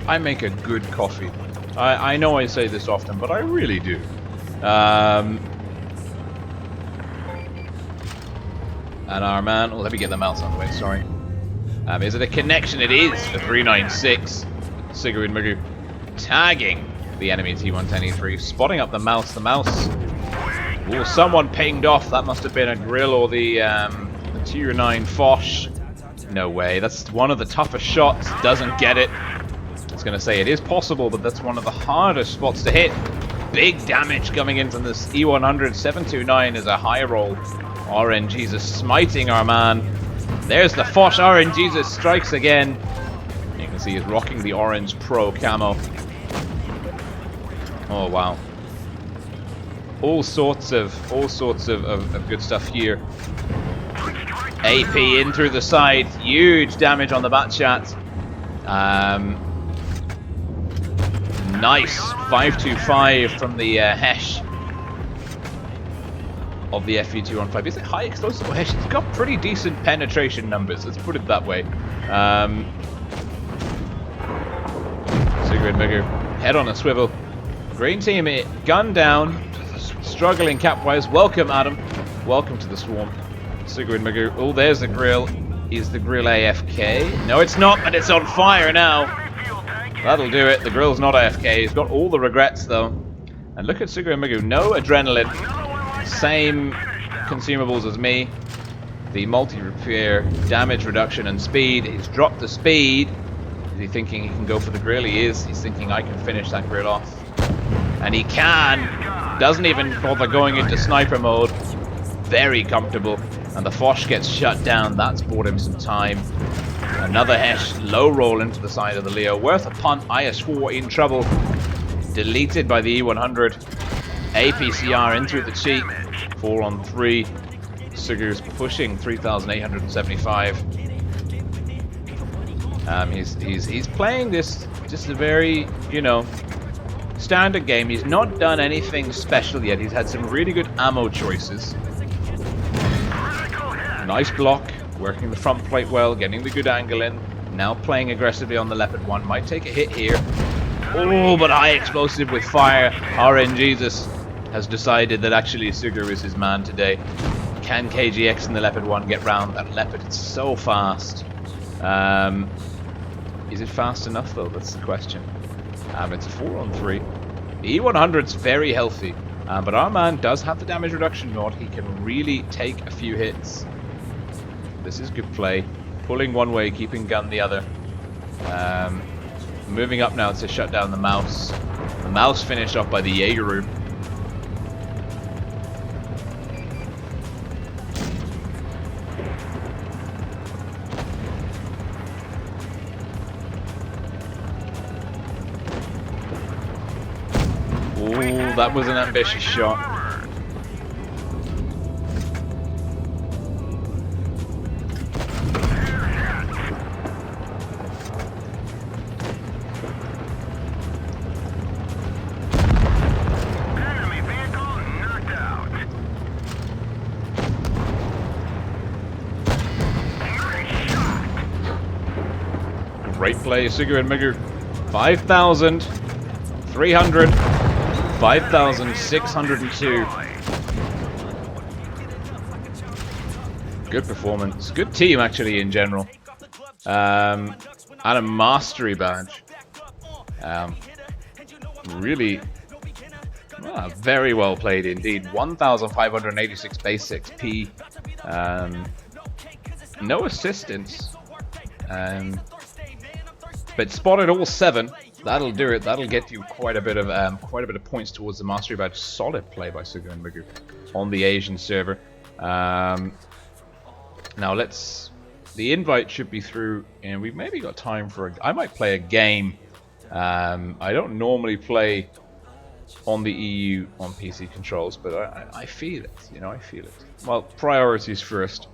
I make a good coffee. I know I say this often, but I really do. And our man, well, let me get the mouse out of the way, sorry. Is it a connection? It is for 396. Sigurd Mugu tagging the enemy T110E3, spotting up the mouse. The mouse. Oh, someone pinged off. That must have been a grill or the tier 9 Foch. No way. That's one of the toughest shots. Doesn't get it. I was going to say it is possible, but that's one of the hardest spots to hit. Big damage coming in from this E100. 729 is a high roll. RNGesus smiting our man. There's the Foch. RNGesus strikes again. You can see he's rocking the orange pro camo. Oh wow. All sorts of good stuff here. AP in through the side. Huge damage on the bat chat. Nice 525 from the Hesh of the FE215. Is it high explosive or Hesh? It's got pretty decent penetration numbers, let's put it that way. Sigurd Bigger, head on a swivel. Green team, gun down, struggling cap-wise. Welcome, Adam. Welcome to the swarm. Sigurd Magoo. Oh, there's the grill. Is the grill AFK? No, it's not, but it's on fire now. That'll do it. The grill's not AFK. He's got all the regrets, though. And look at Sigurd Magoo. No adrenaline. Same consumables as me. The multi-repair, damage reduction, and speed. He's dropped the speed. Is he thinking he can go for the grill? He is. He's thinking I can finish that grill off. And he can. Doesn't even bother going into sniper mode. Very comfortable. And the Foch gets shut down. That's bought him some time. Another Hesh low roll into the side of the Leo. Worth a punt. IS-4 in trouble. Deleted by the E100. APCR in through the cheek. 4 on 3. Sigur's pushing 3,875. He's playing this just a very, you know, Standard game. He's not done anything special yet. He's had some really good ammo choices. Nice block. Working the front plate well. Getting the good angle in. Now playing aggressively on the Leopard 1. Might take a hit here. Oh, but high explosive with fire. RNGesus has decided that actually Sugar is his man today. Can KGX and the Leopard 1 get round that Leopard? It's so fast. Is it fast enough though? That's the question. It's a 4-on-3. The E100's very healthy, but our man does have the damage reduction mod. He can really take a few hits. This is good play. Pulling one way, keeping gun the other. Moving up now to shut down the mouse. The mouse finished off by the Jaegeru. Ooh, that was an ambitious shot. Great play, Sugu and Migu. 5,300. 5,602. Good performance. Good team, actually, in general. And a mastery badge. Really very well played indeed. 1,586 base XP. No assistance. But spotted all 7. That'll do it. That'll get you quite a bit of points towards the mastery badge. Solid play by Sugu and Migu on the Asian server. Now the invite should be through, and we've maybe got time for I might play a game. I don't normally play on the EU on PC controls, but I feel it. You know, I feel it. Well, priorities first.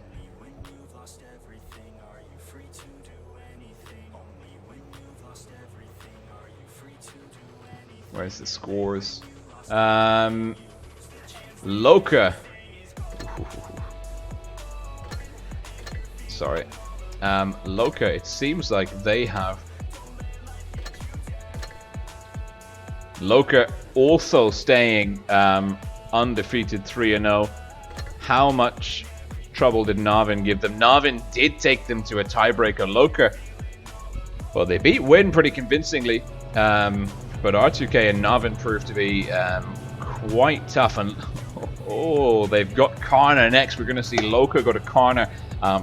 Where's the scores? Loka. Sorry. Loka, it seems like they have... Loka also staying undefeated 3-0. How much trouble did Navin give them? Navin did take them to a tiebreaker. Loka, well, they beat Win pretty convincingly. But R2K and Navin proved to be quite tough, and oh, they've got Karna next. We're going to see Loka go to Karna.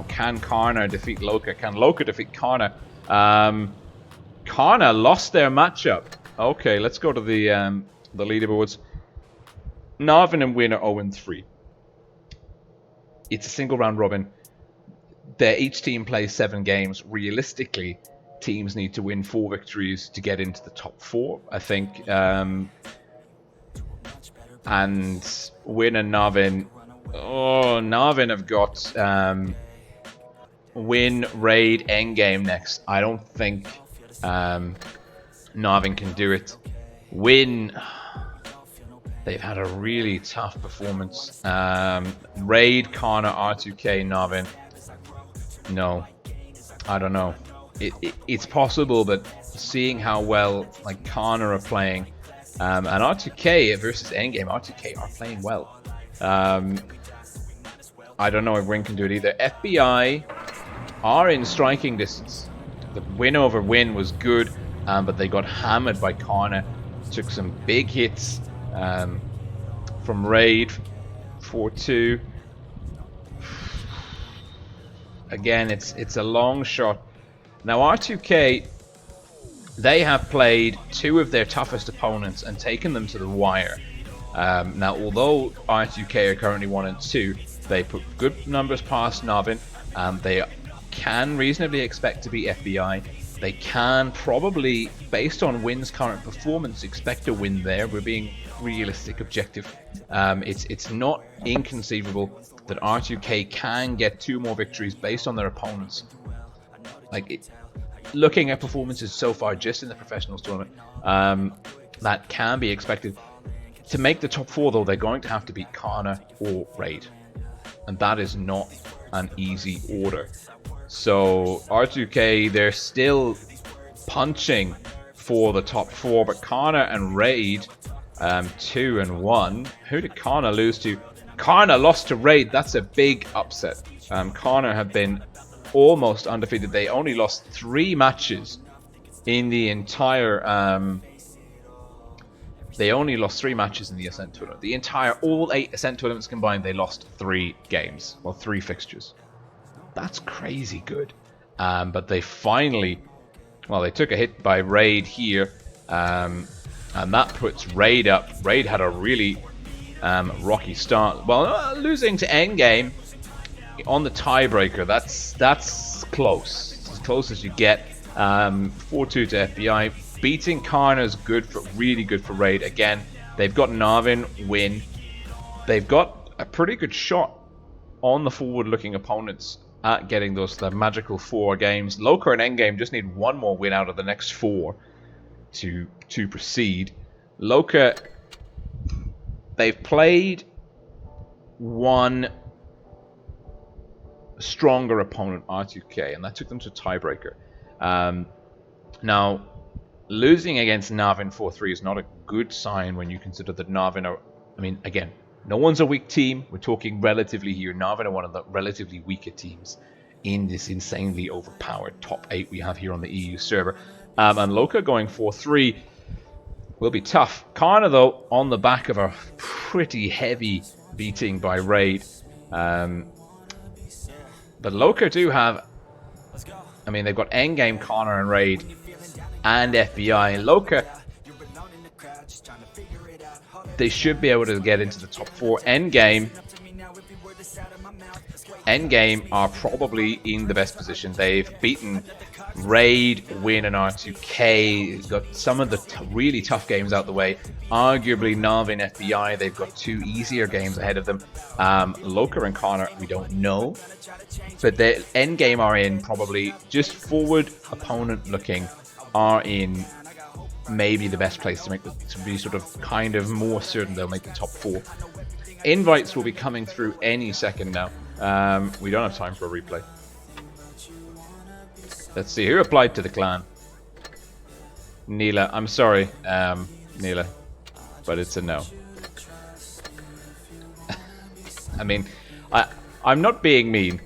Can Karna defeat Loka? Can Loka defeat Karna? Karna lost their matchup. Okay, let's go to the leaderboards. Navin and Win are 0-3. It's a single round robin. Each team plays 7 games. Realistically, teams need to win 4 victories to get into the top 4, I think. And Win and Navin. Oh, Navin have got Win, Raid, Endgame next. I don't think Navin can do it. Win, they've had a really tough performance. Raid, Karna, R2K, Navin. No, I don't know. It's possible, but seeing how well like Karna are playing, and R2K versus Endgame, R2K are playing well. I don't know if Win can do it either. FBI are in striking distance. The win over Win was good, but they got hammered by Karna. Took some big hits from Raid. 4-2. Again, it's a long shot. Now R2K, they have played 2 of their toughest opponents and taken them to the wire. Now, although R2K are currently 1-2, they put good numbers past Navin. They can reasonably expect to beat FBI. They can probably, based on Win's current performance, expect a win there. We're being realistic, objective. It's not inconceivable that R2K can get 2 more victories based on their opponents. Looking at performances so far just in the professionals tournament, that can be expected. To make the top 4 though, they're going to have to beat Karna or Raid, and that is not an easy order. So R2K, they're still punching for the top 4, but Karna and Raid 2 and 1. Who did Karna lose to? Karna lost to Raid. That's a big upset. Karna have been almost undefeated. They only lost 3 matches in the entire they only lost 3 matches in the Ascent tournament. The entire, all 8 Ascent tournaments combined, they lost 3 games. Well, 3 fixtures. That's crazy good. But they finally, well, they took a hit by Raid here. And that puts Raid up. Raid had a really rocky start. Well, losing to Endgame on the tiebreaker, that's close. It's as close as you get. 4-2 to FBI. Beating Karna is good for, really good for Raid. Again, they've got Narvin win. They've got a pretty good shot on the forward-looking opponents at getting those magical 4 games. Loka and Endgame just need 1 more win out of the next 4 to proceed. Loka, they've played one stronger opponent, R2K, and that took them to tiebreaker. Now, losing against Narvin 4-3 is not a good sign when you consider that Narvin are, I mean, again, no one's a weak team. We're talking relatively here. Narvin are one of the relatively weaker teams in this insanely overpowered top 8 we have here on the EU server. And Loka going 4-3 will be tough. Karna, though, on the back of a pretty heavy beating by Raid. But Loka do have, I mean, they've got Endgame, Karna, and Raid, and FBI. Loka, they should be able to get into the top 4. Endgame are probably in the best position. They've beaten Raid, Win, and R2K. Got some of the really tough games out the way. Arguably Narvin, FBI, they've got 2 easier games ahead of them. Loka and Karna, we don't know. But the Endgame are in probably just forward opponent looking, are in maybe the best place to make to be sort of kind of more certain they'll make the top 4. Invites will be coming through any second now. We don't have time for a replay. Let's see who applied to the clan. Neela, I'm sorry, Neela, but it's a no. I mean, I'm not being mean.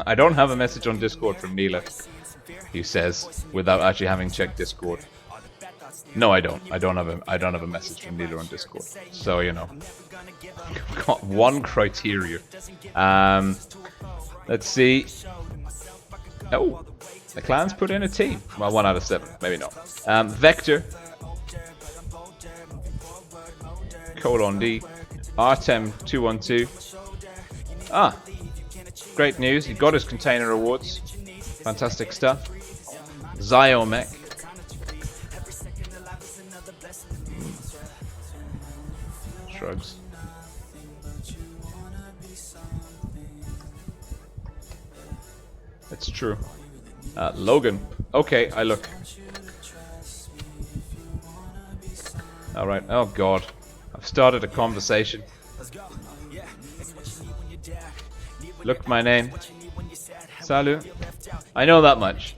I don't have a message on Discord from Neela, he says, without actually having checked Discord. No, I don't. I don't have a message from Neela on Discord. So, you know, I've got 1 criteria. Let's see. Oh, the clans put in a team. Well, 1 out of 7, maybe not. Vector, Colon D, Artem 212. Ah, great news. He got his container awards. Fantastic stuff. Zyomech. Shrugs. That's true. Logan. Okay, I look. Alright, oh god. I've started a conversation. Look my name. Salut. I know that much.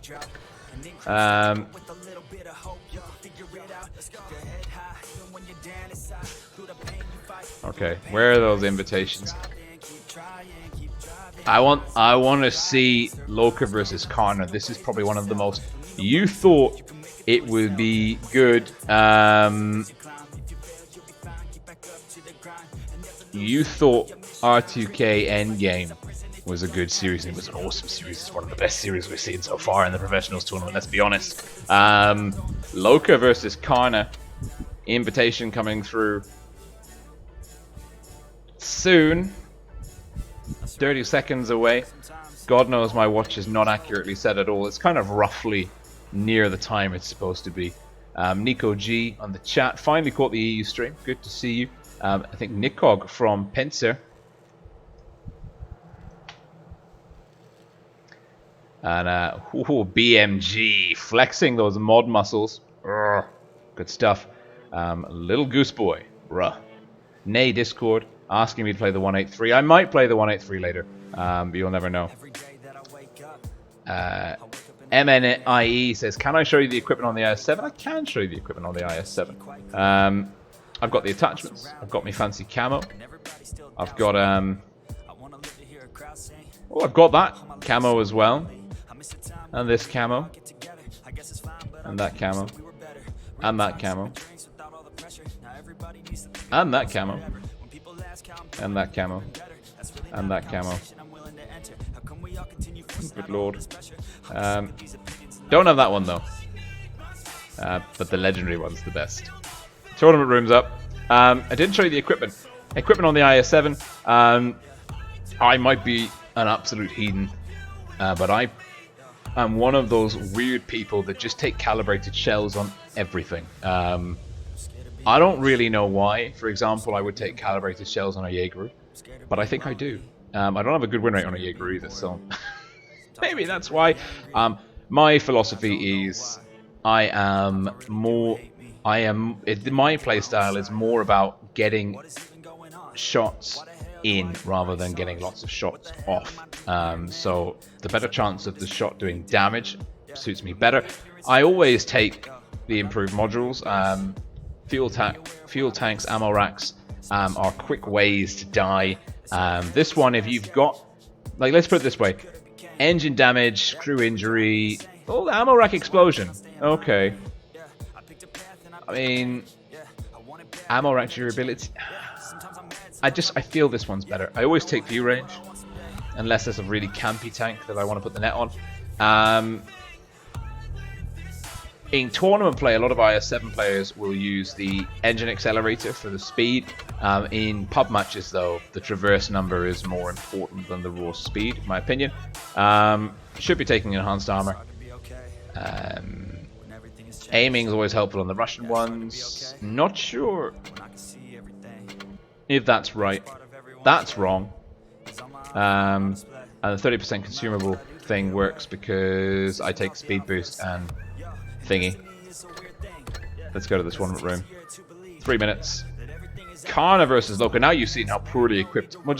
Okay, where are those invitations? I want to see Loka versus Karna. This is probably one of the most. You thought it would be good. You thought R2K Endgame was a good series. It was an awesome series. It's one of the best series we've seen so far in the professionals tournament. Let's be honest. Loka versus Karna. Invitation coming through soon. 30 seconds away. God knows my watch is not accurately set at all. It's kind of roughly near the time it's supposed to be. Nico G on the chat. Finally caught the EU stream. Good to see you. I think Nikog from Pincer. And BMG flexing those mod muscles. Urgh, good stuff. Little Goose Boy, bruh. Nay Discord asking me to play the 183. I might play the 183 later, but you'll never know. MNIE says, can I show you the equipment on the IS-7? I can show you the equipment on the IS-7. I've got the attachments. I've got my fancy camo. I've got I've got that camo as well. And this camo. And that camo. And that camo. And that camo. And that camo. And that camo. Good lord. Don't have that one though. But the legendary one's the best. Tournament room's up. I didn't show you the equipment. Equipment on the IS-7. I might be an absolute heathen, but I'm one of those weird people that just take calibrated shells on everything. I don't really know why. For example, I would take calibrated shells on a Jaeger, but I think I do. I don't have a good win rate on a Jaeger either, so maybe that's why. My philosophy is my playstyle is more about getting shots in rather than getting lots of shots off. So the better chance of the shot doing damage suits me better. I always take the improved modules. Fuel tanks, ammo racks are quick ways to die. This one, if you've got, like, let's put it this way: engine damage, crew injury, oh, the ammo rack explosion. Okay. I mean, ammo rack durability. I feel this one's better. I always take view range, unless there's a really campy tank that I want to put the net on. In tournament play, a lot of IS-7 players will use the engine accelerator for the speed. In pub matches, though, the traverse number is more important than the raw speed, in my opinion. Should be taking enhanced armor. Aiming is always helpful on the Russian ones. Not sure if that's right. That's wrong. And the 30% consumable thing works because I take speed boost and thingy. Let's go to this tournament room. 3 minutes. Karna versus Loka. Now you've seen how poorly equipped. Well,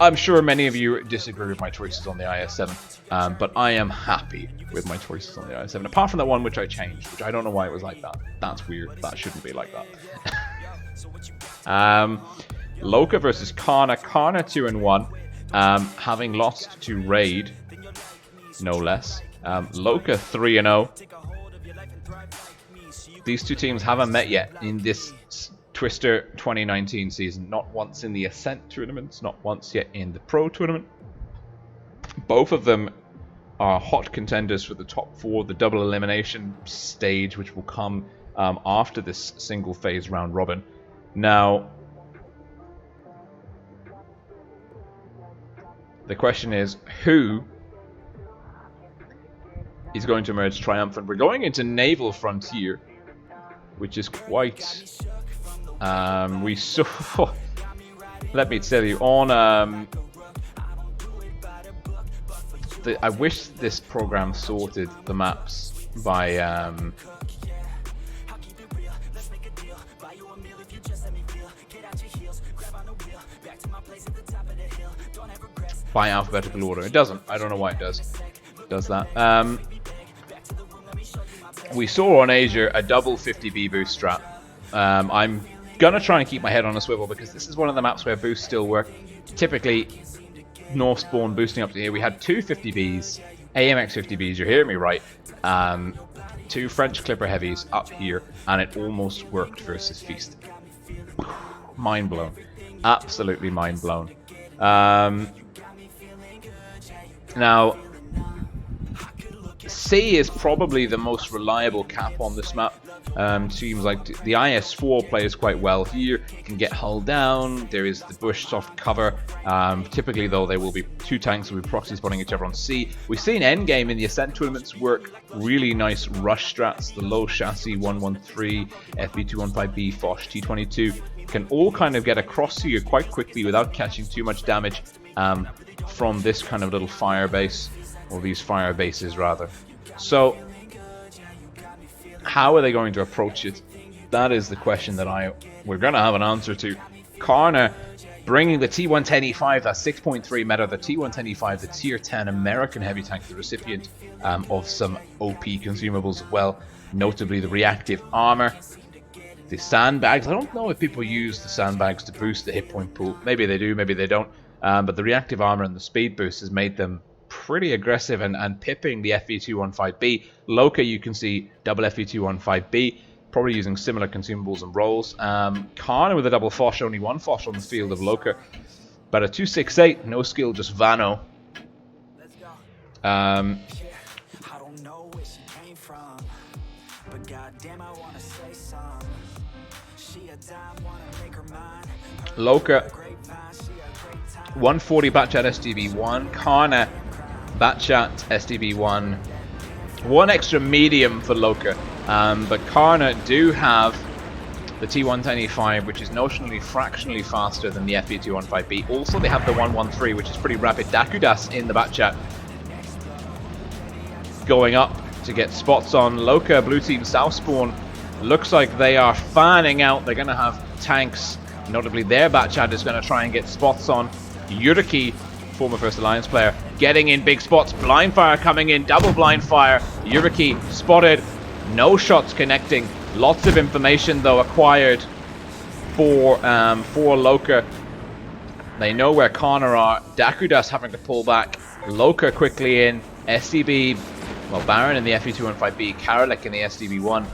I'm sure many of you disagree with my choices on the IS-7, but I am happy with my choices on the IS-7. Apart from that one which I changed, which I don't know why it was like that. That's weird. That shouldn't be like that. Loka versus Karna. Karna 2-1, having lost to Raid, no less. Loka 3-0. These two teams haven't met yet in this Twister 2019 season. Not once in the Ascent tournaments, not once yet in the Pro tournament. Both of them are hot contenders for the top 4, the double elimination stage, which will come after this single phase round robin. Now, the question is, who is going to emerge triumphant? We're going into Naval Frontier, which is quite... we saw... let me tell you, on... I wish this program sorted the maps by... by alphabetical order. It doesn't. I don't know why it does that. We saw on Asia a double 50B boost strat. I'm gonna try and keep my head on a swivel because this is one of the maps where boosts still work. Typically, North spawn boosting up to here. We had two 50Bs, AMX 50Bs. You're hearing me right. Two French Clipper heavies up here, and it almost worked versus Feast. Mind blown. Absolutely mind blown. Now, C is probably the most reliable cap on this map. Seems like the IS-4 plays quite well here. Can get hull down. There is the bush soft cover. Typically, though, there will be two tanks will be proxy spawning each other on C. We've seen endgame in the Ascent tournaments work really nice rush strats. The low chassis 113, FB215B, Foch T22 can all kind of get across here quite quickly without catching too much damage from this kind of little fire base. or these fire bases rather. So how are they going to approach it? That is the question that we're going to have an answer to. Karna bringing the T110E5, that's 6.3 meta, the T110E5, the tier 10 American heavy tank, the recipient of some OP consumables as well, notably the reactive armor. The sandbags, I don't know if people use the sandbags to boost the hit point pool. Maybe they do, maybe they don't. But the reactive armor and the speed boost has made them pretty aggressive and pipping the FV215B. Loka, you can see double FV215B, probably using similar consumables and rolls. Karna with a double Foch, only one Foch on the field of Loka. But a 268, no skill, just Vano. Loka 140 Batchat SDB1, Karna Batchat SDB1, one extra medium for Loka, but Karna do have the T110E5, which is notionally fractionally faster than the FV215B. Also they have the 113, which is pretty rapid. Dakudas in the Batchat going up to get spots on. Loka, blue team south spawn, looks like they are fanning out. They're going to have tanks. Notably, their Batchat is going to try and get spots on. Yuriki, former First Alliance player, getting in big spots. Blind fire coming in, double blind fire. Yuriki spotted, no shots connecting. Lots of information though acquired for Loka. They know where Karna are. Dakudas having to pull back. Loka quickly in. SDB, well, Baron in the FE215B, Karolek in the SDB1,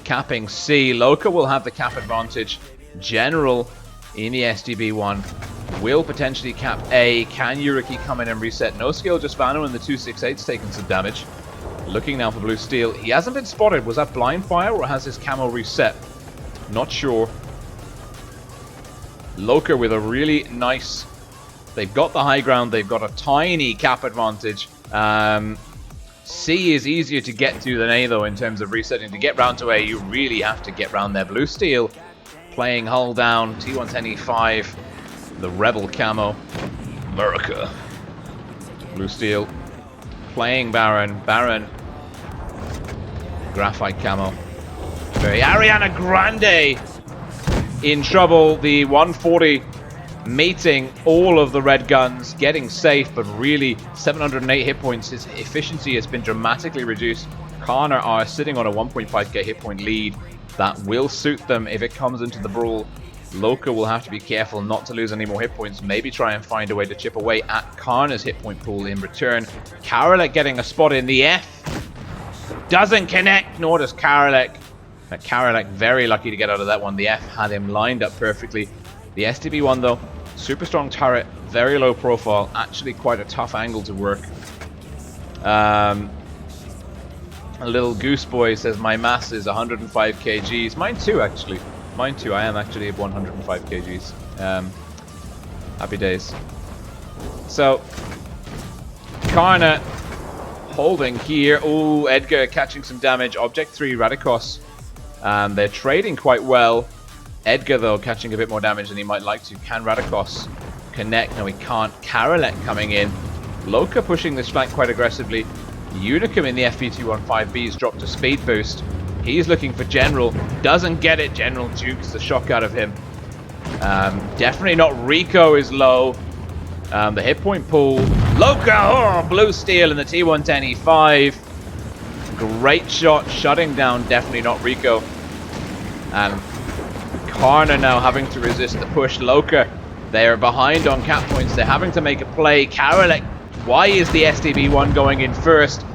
capping C. Loka will have the cap advantage. General in the SDB1 will potentially cap A. Can Yuriki come in and reset? No skill, just Vano in the 268's taking some damage. Looking now for Blue Steel. He hasn't been spotted. Was that blind fire or has his camo reset? Not sure. Loka with a really nice... They've got the high ground. They've got a tiny cap advantage. C is easier to get to than A though in terms of resetting. To get round to A, you really have to get round there. Blue Steel playing hull down. T110E5. The Rebel camo. America. Blue Steel playing Baron. Baron. Graphite camo. Very Ariana Grande in trouble. The 140 mating all of the red guns, getting safe, but really 708 hit points. His efficiency has been dramatically reduced. Karna are sitting on a 1.5k hit point lead. That will suit them if it comes into the brawl. Loka will have to be careful not to lose any more hit points. Maybe try and find a way to chip away at Karna's hit point pool in return. Karolek getting a spot in the F. Doesn't connect, nor does Karolek. But Karolek very lucky to get out of that one. The F had him lined up perfectly. The SDB1 though, super strong turret, very low profile, actually quite a tough angle to work. A little goose boy says my mass is 105 kgs. Mine too, actually. Mine too. I am actually at 105 kgs. Happy days. So, Karna holding here. Oh, Edgar catching some damage. Object 3, Radikos. They're trading quite well. Edgar, though, catching a bit more damage than he might like to. Can Radikos connect? No, he can't. Karolek coming in. Loka pushing this flank quite aggressively. Unicum in the FV215B has dropped a speed boost. He's looking for General. Doesn't get it. General jukes the shock out of him. Definitely not. Rico is low. The hit point pool. Loka! Oh, Blue Steel in the T110E5. Great shot. Shutting down. Definitely not Rico. And Karna now having to resist the push. Loka, they are behind on cap points. They're having to make a play. Karolek, why is the SDB1 going in first?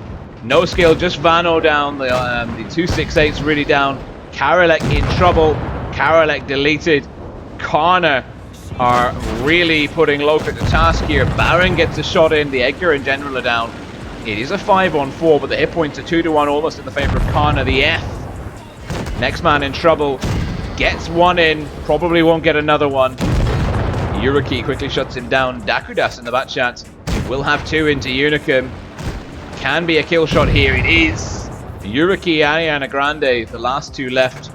No skill, just Vano down. The 268's really down. Karolek in trouble. Karolek deleted. Karna are really putting Loka to task here. Baron gets a shot in. The Edgar and General are down. It is a 5-on-4, but the hit points are 2-1 almost in the favor of Karna. The F. Next man in trouble. Gets one in. Probably won't get another one. Yuriki quickly shuts him down. Dakudas in the Batchat will have two into Unicum. Can be a kill shot here. It is. Yuriki, Ariana Grande, the last two left.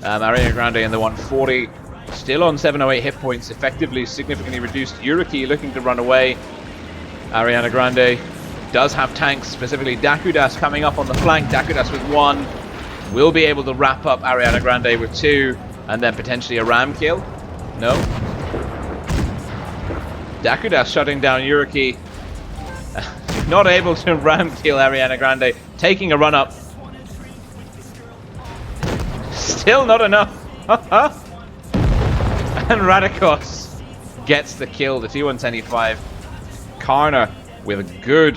Ariana Grande in the 140. Still on 708 hit points. Effectively, significantly reduced. Yuriki looking to run away. Ariana Grande does have tanks, specifically Dakudas coming up on the flank. Dakudas with 1. Will be able to wrap up Ariana Grande with 2. And then potentially a ram kill. No. Dakudas shutting down Yuriki. Not able to ram kill Ariana Grande. Taking a run up. Still not enough. And Radikos gets the kill. The T125. Karna with a good,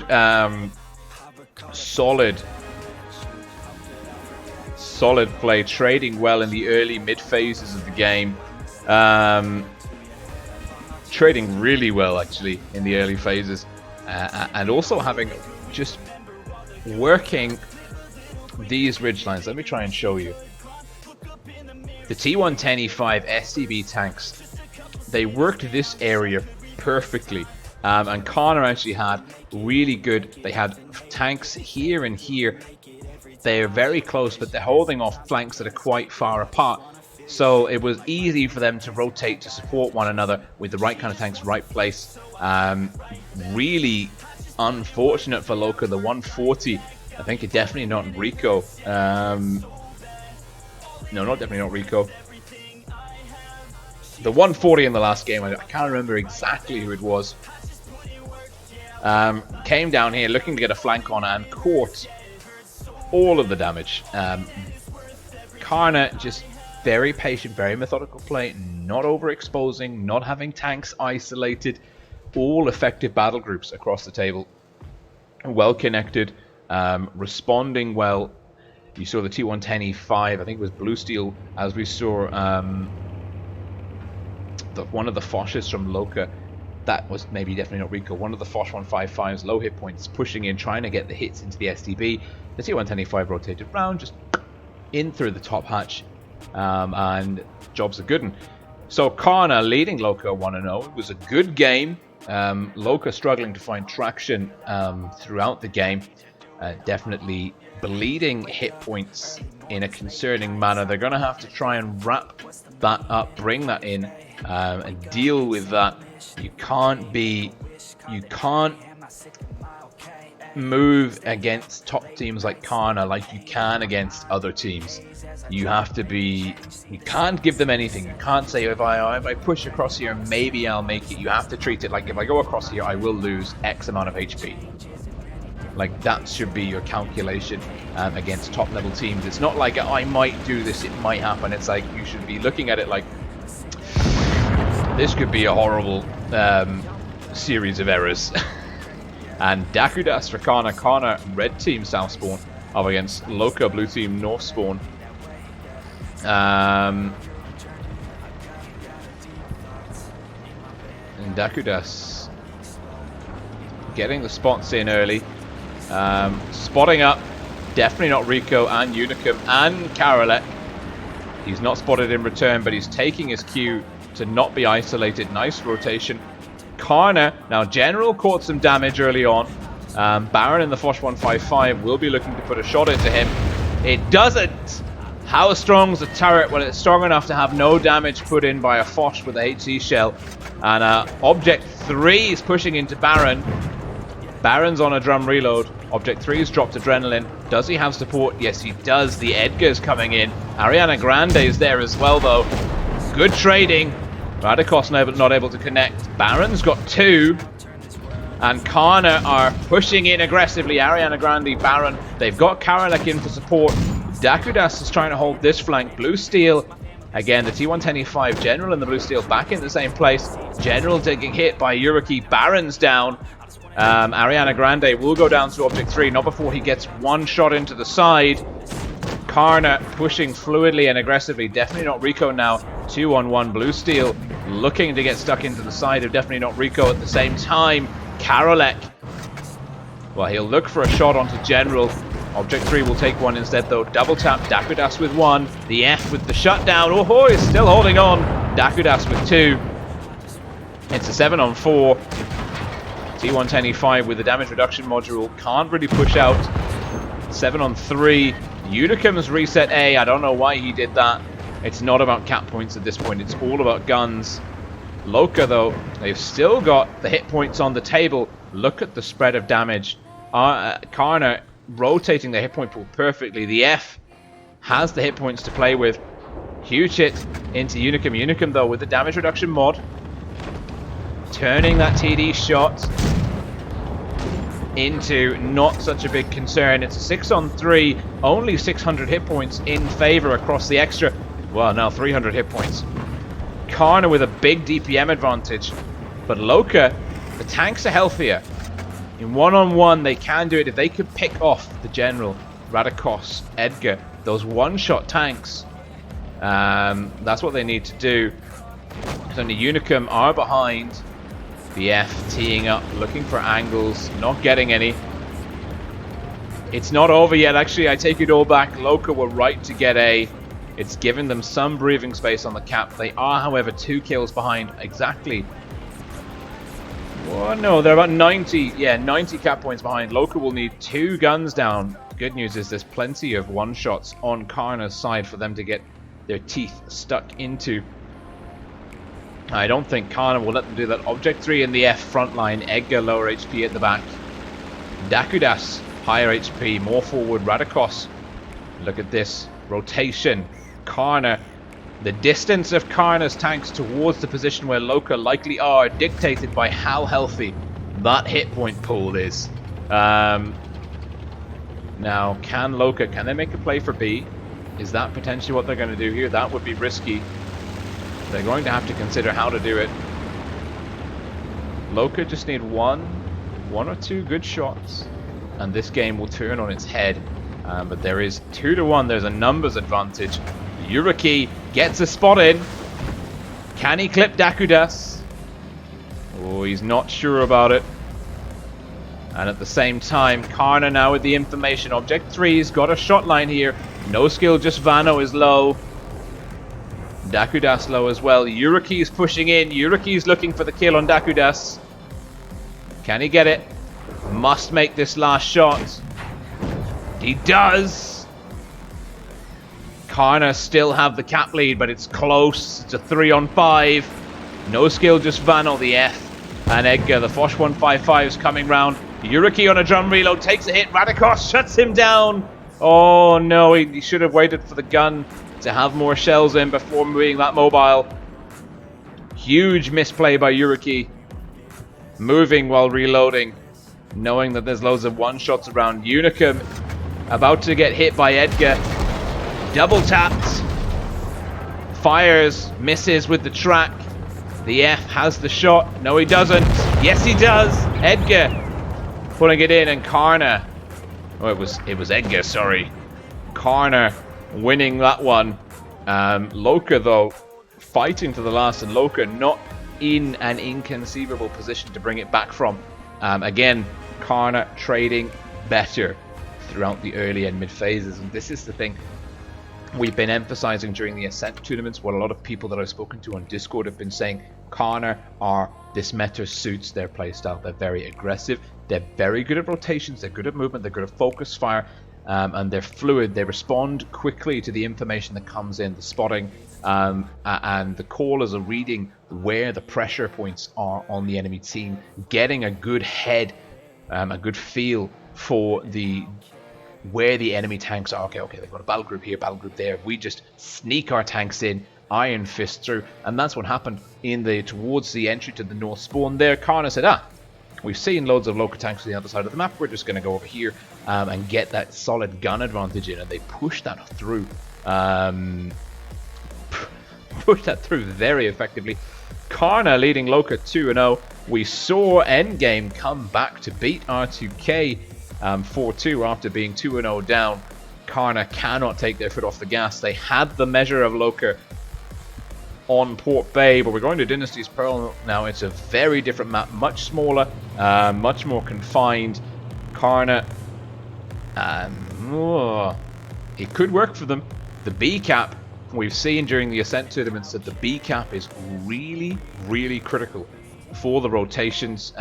solid play, trading well in the early mid phases of the game. Trading really well actually in the early phases, and also having just working these ridge lines. Let me try and show you. The T125 SCB tanks, they worked this area perfectly. And Karna actually had really good, they had tanks here and here. They're very close, but they're holding off flanks that are quite far apart. So it was easy for them to rotate to support one another with the right kind of tanks, right place. Really unfortunate for Loka, the 140. I think it definitely not Rico. No, definitely not Rico. The 140 in the last game, I can't remember exactly who it was. Came down here looking to get a flank on and caught all of the damage. Karna just very patient, very methodical play, not overexposing, not having tanks isolated, all effective battle groups across the table. Well connected, responding well. You saw the T110E5, I think it was Blue Steel, as we saw one of the Foshes from Loka. That was maybe definitely not Rico. One of the Fosh 155's low hit points, pushing in, trying to get the hits into the STB. The T110E5 rotated round, just in through the top hatch, and jobs are good. So Karna leading Loka 1-0. It was a good game. Loka struggling to find traction throughout the game. Definitely bleeding hit points in a concerning manner. They're going to have to try and wrap that up, bring that in, and deal with that. You can't move against top teams like Karna like you can against other teams. You have to be, you can't give them anything. You can't say, if I push across here, maybe I'll make it. You have to treat it like, if I go across here, I will lose X amount of HP. Like, that should be your calculation against top level teams. It's not like, I might do this, it might happen. It's like, you should be looking at it like, this could be a horrible series of errors. And Dakudas for Karna. Karna red team south spawn up against Loka blue team north spawn. And Dakudas getting the spots in early. Spotting up, definitely not Rico and Unicum and Karolek. He's not spotted in return, but he's taking his cue to not be isolated. Nice rotation. Karna, now General caught some damage early on. Baron in the Fosh 155 will be looking to put a shot into him. It doesn't! How strong is the turret? Well, it's strong enough to have no damage put in by a Fosh with a HC shell. And Object 3 is pushing into Baron. Baron's on a drum reload. Object 3 has dropped adrenaline. Does he have support? Yes, he does. The Edgar's coming in. Ariana Grande is there as well, though. Good trading. Radikos not able to connect. Baron's got 2. And Karna are pushing in aggressively. Ariana Grande, Baron. They've got Karolek in for support. Dakudas is trying to hold this flank. Blue Steel. Again, the T110E5 General and the Blue Steel back in the same place. General taking hit by Yuriki. Baron's down. Ariana Grande will go down to Object 3. Not before he gets one shot into the side. Karna pushing fluidly and aggressively. Definitely not Rico now. 2-on-1 Blue Steel looking to get stuck into the side of Definitely Not Rico at the same time. Karolek. Well, he'll look for a shot onto General. Object 3 will take one instead, though. Double tap. Dakudas with 1. The F with the shutdown. Oh, he's still holding on. Dakudas with 2. It's a 7-on-4. T110E5 with the damage reduction module. Can't really push out. 7-on-3. Unicum's reset A. I don't know why he did that. It's not about cap points at this point. It's all about guns. Loka, though, they've still got the hit points on the table. Look at the spread of damage. Karna rotating the hit point pool perfectly. The F has the hit points to play with. Huge hit into Unicum. Unicum, though, with the damage reduction mod, turning that TD shot into not such a big concern. It's a 6-on-3, only 600 hit points in favor across the extra. Well, now 300 hit points. Karna with a big DPM advantage, but Loka, the tanks are healthier. In one-on-one, they can do it. If they could pick off the General, Radikos, Edgar, those one-shot tanks, that's what they need to do. So the Unicum are behind. The F teeing up, looking for angles, not getting any. It's not over yet, actually. I take it all back. Loka were right to get A. It's given them some breathing space on the cap. They are, however, 2 kills behind. Exactly. Oh, no, they're about 90. Yeah, 90 cap points behind. Loka will need 2 guns down. Good news is there's plenty of one-shots on Karna's side for them to get their teeth stuck into. I don't think Karna will let them do that. Object 3 in the F front line. Edgar lower HP at the back. Dakudas higher HP, more forward. Radikos. Look at this rotation. Karna. The distance of Karna's tanks towards the position where Loka likely are dictated by how healthy that hit point pool is. Now, can Loka, can they make a play for B? Is that potentially what they're going to do here? That would be risky. They're going to have to consider how to do it. Loka just need one or two good shots, and this game will turn on its head. But there is 2-1. There's a numbers advantage. Yuriki gets a spot in. Can he clip Dakudas? Oh, he's not sure about it. And at the same time, Karna now with the information. Object 3's got a shot line here. No skill, just Vano is low. Dakudas low as well. Yuriki's pushing in. Yuriki's looking for the kill on Dakudas. Can he get it? Must make this last shot. He does. Karna still have the cap lead, but it's close. It's a 3-on-5. No skill, just Vano, the F. And Edgar, the Foch 155 is coming round. Yuriki on a drum reload, takes a hit. Radikos shuts him down. Oh no, he should have waited for the gun to have more shells in before moving that mobile. Huge misplay by Yuriki. Moving while reloading, knowing that there's loads of one-shots around. Unicum about to get hit by Edgar. Double tapped. Fires, misses with the track. The F has the shot. No, he doesn't. Yes, he does. Edgar putting it in, and Karna. Oh, it was Edgar, sorry. Karna winning that one. Loka, though, fighting to the last, and Loka not in an inconceivable position to bring it back from. Again, Karna trading better throughout the early and mid phases, and this is the thing we've been emphasizing during the Ascent tournaments. What a lot of people that I've spoken to on Discord have been saying, Karna this meta suits their playstyle. They're very aggressive, they're very good at rotations, they're good at movement, they're good at focus fire, and they're fluid. They respond quickly to the information that comes in, the spotting, and the callers are reading where the pressure points are on the enemy team, getting a good head, a good feel for where the enemy tanks are. Okay, they've got a battle group here, battle group there. We just sneak our tanks in, iron fist through, and that's what happened towards the entry to the north spawn there. Karna said, we've seen loads of Loka tanks on the other side of the map, we're just going to go over here and get that solid gun advantage in, and they pushed that through. Pushed that through very effectively. Karna leading Loka 2-0. We saw Endgame come back to beat R2K 4-2 after being 2-0 down. Karna cannot take their foot off the gas. They had the measure of Loka on Port Bay, but we're going to Dynasty's Pearl now. It's a very different map, much smaller, much more confined. Karna, it could work for them. The B cap, we've seen during the Ascent tournaments that the B cap is really, really critical for the rotations.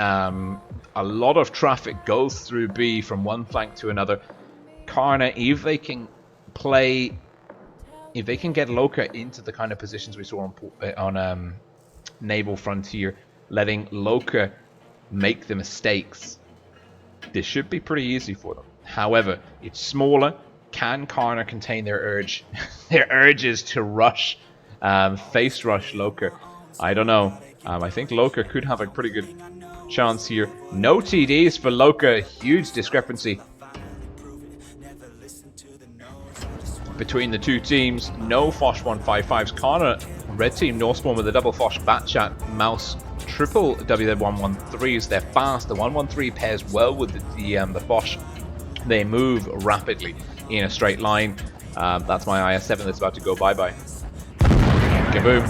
A lot of traffic goes through B from one flank to another. Karna, if they can get Loka into the kind of positions we saw on Naval Frontier, letting Loka make the mistakes, This should be pretty easy for them. However, it's smaller. Can Karna contain their urge, their urges to rush, face rush Loka? I don't know. I think Loka could have a pretty good chance here. No TDs for Loka. Huge discrepancy between the two teams. No Fosh 155s. Karna, red team, Northspawn with a double Fosh Batchat mouse. Triple WZ113s. They're fast. The 113 pairs well with the Fosh. They move rapidly in a straight line. That's my IS-7 that's about to go bye-bye. Kaboom.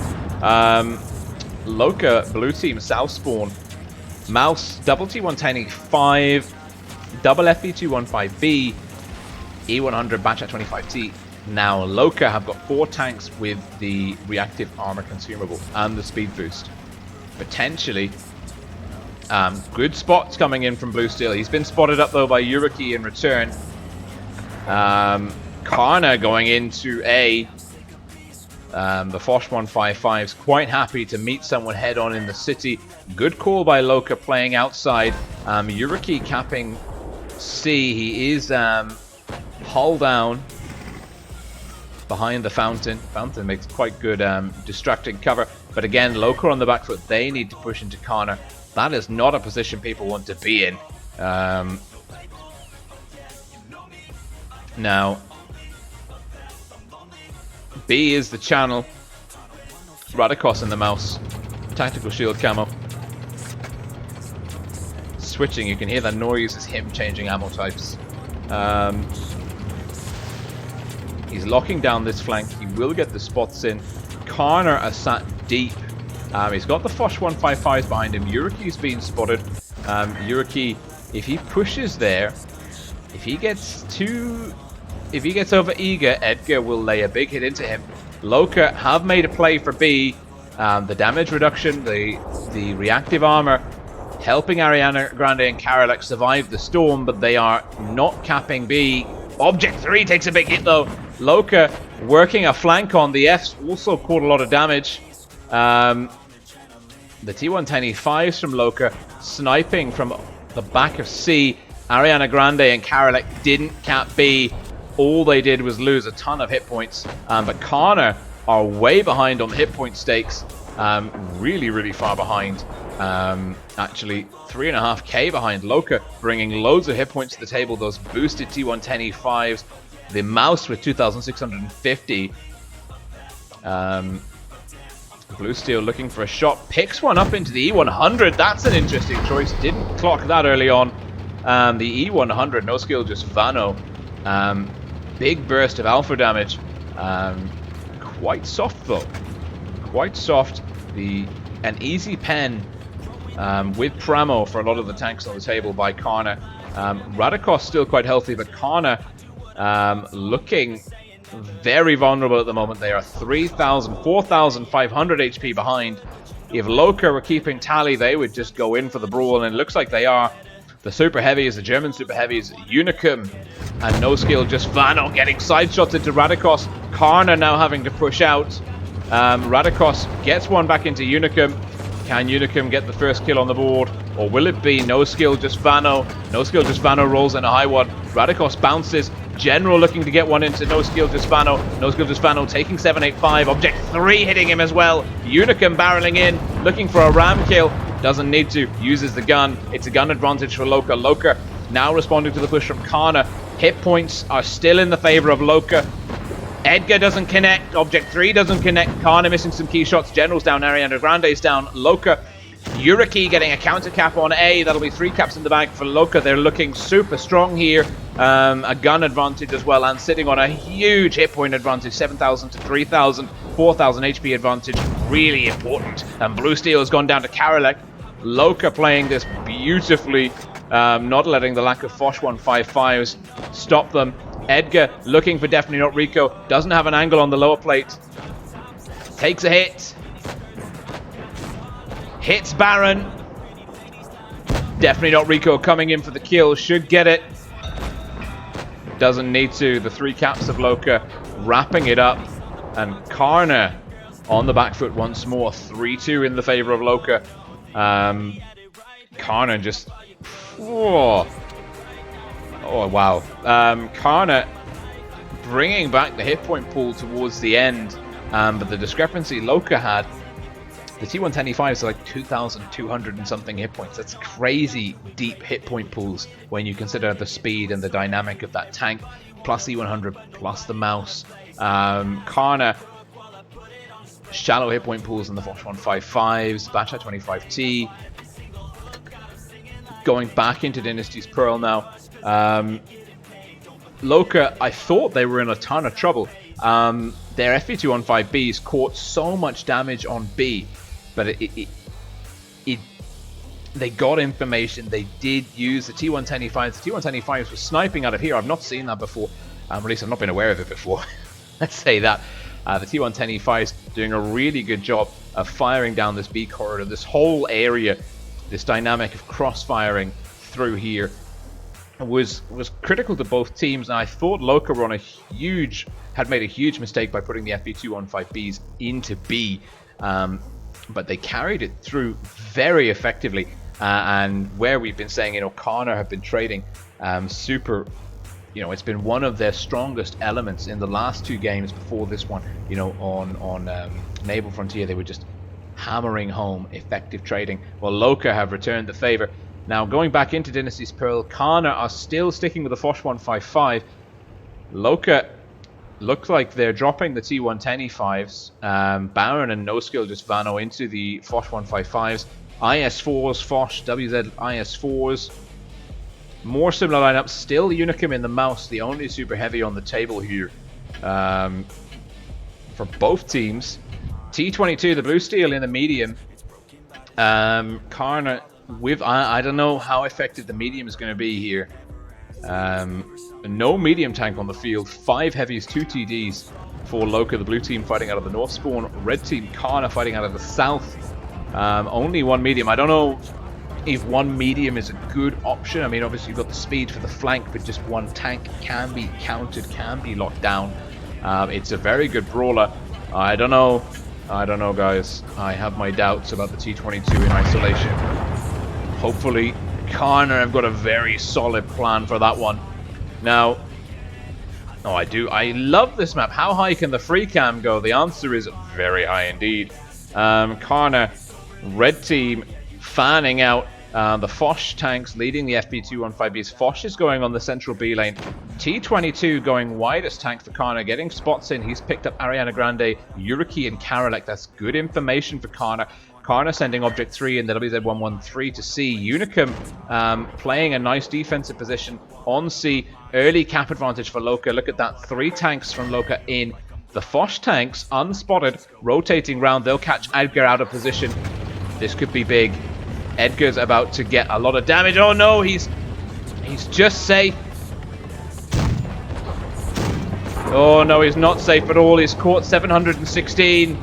Loka, blue team, south spawn. Mouse, double T110 E5, double FE215B, E100 Batchat 25T. Now Loka have got 4 tanks with the reactive armor consumable and the speed boost. Potentially, good spots coming in from Blue Steel. He's been spotted up though by Yuriki in return. Karna going into A. The Fosh 155's quite happy to meet someone head on in the city. Good call by Loka playing outside. Yuriki capping C. He is hull down behind the fountain. Fountain makes quite good distracting cover. But again, Loka on the back foot. They need to push into Karna. That is not a position people want to be in. Now, B is the channel. Radikos in the mouse. Tactical shield camo. Switching, you can hear that noise is him changing ammo types. He's locking down this flank. He will get the spots in. Karna are sat deep. He's got the Fosh 155s behind him. Yuriki's been spotted. Yuriki, if he pushes there, if he gets over eager, Edgar will lay a big hit into him. Loka have made a play for B. The damage reduction, the reactive armor, helping Ariana Grande and Karolek survive the storm, but they are not capping B. Object 3 takes a big hit though. Loka working a flank on. The F's also caught a lot of damage. The T110E5s from Loka sniping from the back of C. Ariana Grande and Karolek didn't cap B. All they did was lose a ton of hit points. But Karna are way behind on the hit point stakes. Really, really far behind. Actually, 3.5k behind. Loka bringing loads of hit points to the table. Those boosted T110E5s. The mouse with 2,650. Blue Steel looking for a shot. Picks one up into the E100. That's an interesting choice. Didn't clock that early on. The E100, no skill, just Vano. Big burst of alpha damage. Quite soft though. Quite soft. An easy pen with Pramo for a lot of the tanks on the table by Karna. Radikos still quite healthy, but Karna looking very vulnerable at the moment. They are 4,500 HP behind. If Loka were keeping tally, they would just go in for the brawl, and it looks like they are. The super heavies, the German super heavies, Unicum and no skill, just Vano getting side shots into Radikos. Karna now having to push out. Radikos gets one back into Unicum. Can Unicum get the first kill on the board? Or will it be no skill, just Vano? No skill, just Vano rolls in a high one. Radikos bounces. General looking to get one into no skill, just Vano. No skill, just Vano taking 785. Object 3 hitting him as well. Unicum barreling in, looking for a ram kill. Doesn't need to, uses the gun. It's a gun advantage for Loka. Loka now responding to the push from Karna. Hit points are still in the favor of Loka. Edgar doesn't connect. Object 3 doesn't connect. Karna missing some key shots. General's down. Ariana Grande's down. Loka. Yuriki getting a counter cap on A. That'll be 3 caps in the bag for Loka. They're looking super strong here. A gun advantage as well, and sitting on a huge hit point advantage. 7,000 to 3,000. 4,000 HP advantage. Really important. And Blue Steel has gone down to Karolek. Loka playing this beautifully. Not letting the lack of Fosh 155s stop them. Edgar looking for definitely not Rico. Doesn't have an angle on the lower plate. Takes a hit. Hits Baron. Definitely not Rico coming in for the kill. Should get it. Doesn't need to. The 3 caps of Loka wrapping it up. And Karna on the back foot once more. 3-2 in the favor of Loka. Karna just Oh, wow. Karna bringing back the hit point pool towards the end, but the discrepancy Loka had, the T110E5 is like 2,200 and something hit points. That's crazy deep hit point pools when you consider the speed and the dynamic of that tank, plus the 100, plus the mouse. Karna, shallow hit point pools in the Foch 155s, Batchat 25T. Going back into Dynasty's Pearl now. Loka, I thought they were in a ton of trouble. Their FV215Bs caught so much damage on B, but they got information. They did use the T110E5s. The T110E5s were sniping out of here. I've not seen that before. At least I've not been aware of it before. Let's say that. The T110E5s doing a really good job of firing down this B corridor, this whole area, this dynamic of cross-firing through here was critical to both teams. And I thought Loka were on had made a huge mistake by putting the FV215Bs into B, but they carried it through very effectively. And where we've been saying, Karna have been trading super. It's been one of their strongest elements in the last two games before this one. On Naval Frontier, they were just hammering home effective trading. Well, Loka have returned the favor. Now, going back into Dynasty's Pearl, Karna are still sticking with the Foch 155. Loka look like they're dropping the T110E5s. Baron and No Skill just vano into the Foch 155s. IS4s, Foch, WZ IS4s. More similar lineups. Still Unicum in the mouse, the only super heavy on the table here for both teams. T22, the blue steel in the medium. Karna with, I don't know how effective the medium is going to be here. No medium tank on the field. 5 heavies, 2 TDs for Loka, the blue team fighting out of the north spawn. Red team Karna fighting out of the south. Only 1 medium. I don't know if 1 medium is a good option. I mean, obviously you've got the speed for the flank, but just 1 tank can be countered, can be locked down. It's a very good brawler. I don't know, guys. I have my doubts about the T22 in isolation. Hopefully, Karna have got a very solid plan for that one. Now, I do. I love this map. How high can the free cam go? The answer is very high indeed. Karna, red team, fanning out. The Foch tanks leading the FP215Bs. Foch is going on the central B lane. T22 going widest tank for Karna, getting spots in. He's picked up Ariana Grande, Yuriki, and Karalek. That's good information for Karna. Karna sending Object 3 in the WZ113 to C. Unicum playing a nice defensive position on C. Early cap advantage for Loka. Look at that. 3 tanks from Loka in. The Foch tanks, unspotted, rotating round. They'll catch Edgar out of position. This could be big. Edgar's about to get a lot of damage. Oh no, he's just safe. Oh no, he's not safe at all. He's caught 716.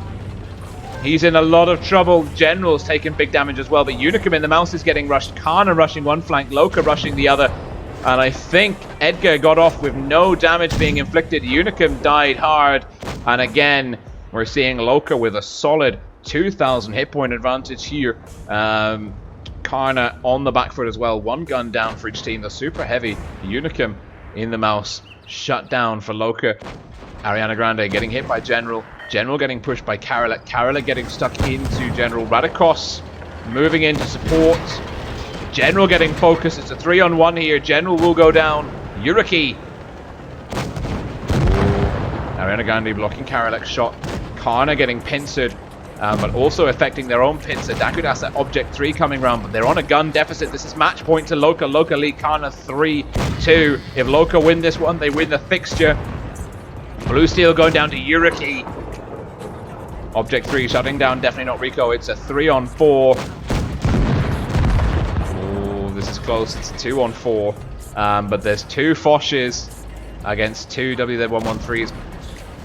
He's in a lot of trouble. General's taking big damage as well, but Unicum in the mouse is getting rushed. Karna rushing one flank, Loka rushing the other. And I think Edgar got off with no damage being inflicted. Unicum died hard. And again, we're seeing Loka with a solid 2,000 hit point advantage here. Karna on the back foot as well. 1 gun down for each team. The super heavy Unicum in the mouse. Shut down for Loka. Ariana Grande getting hit by General. General getting pushed by Karalek. Karalek getting stuck into General. Radikos moving in to support. General getting focused. It's a 3-on-1 here. General will go down. Yuriki. Ariana Grande blocking Karalek's shot. Karna getting pincered. But also affecting their own pincer. Dakudas at Object 3 coming around, but they're on a gun deficit. This is match point to Loka. Loka lead Karna 3-2. If Loka win this one, they win the fixture. Blue Steel going down to Yuriki. Object 3 shutting down, definitely not Rico. It's a 3-on-4. Oh, this is close. It's a 2-on-4. But there's 2 Foches against 2 WZ113s.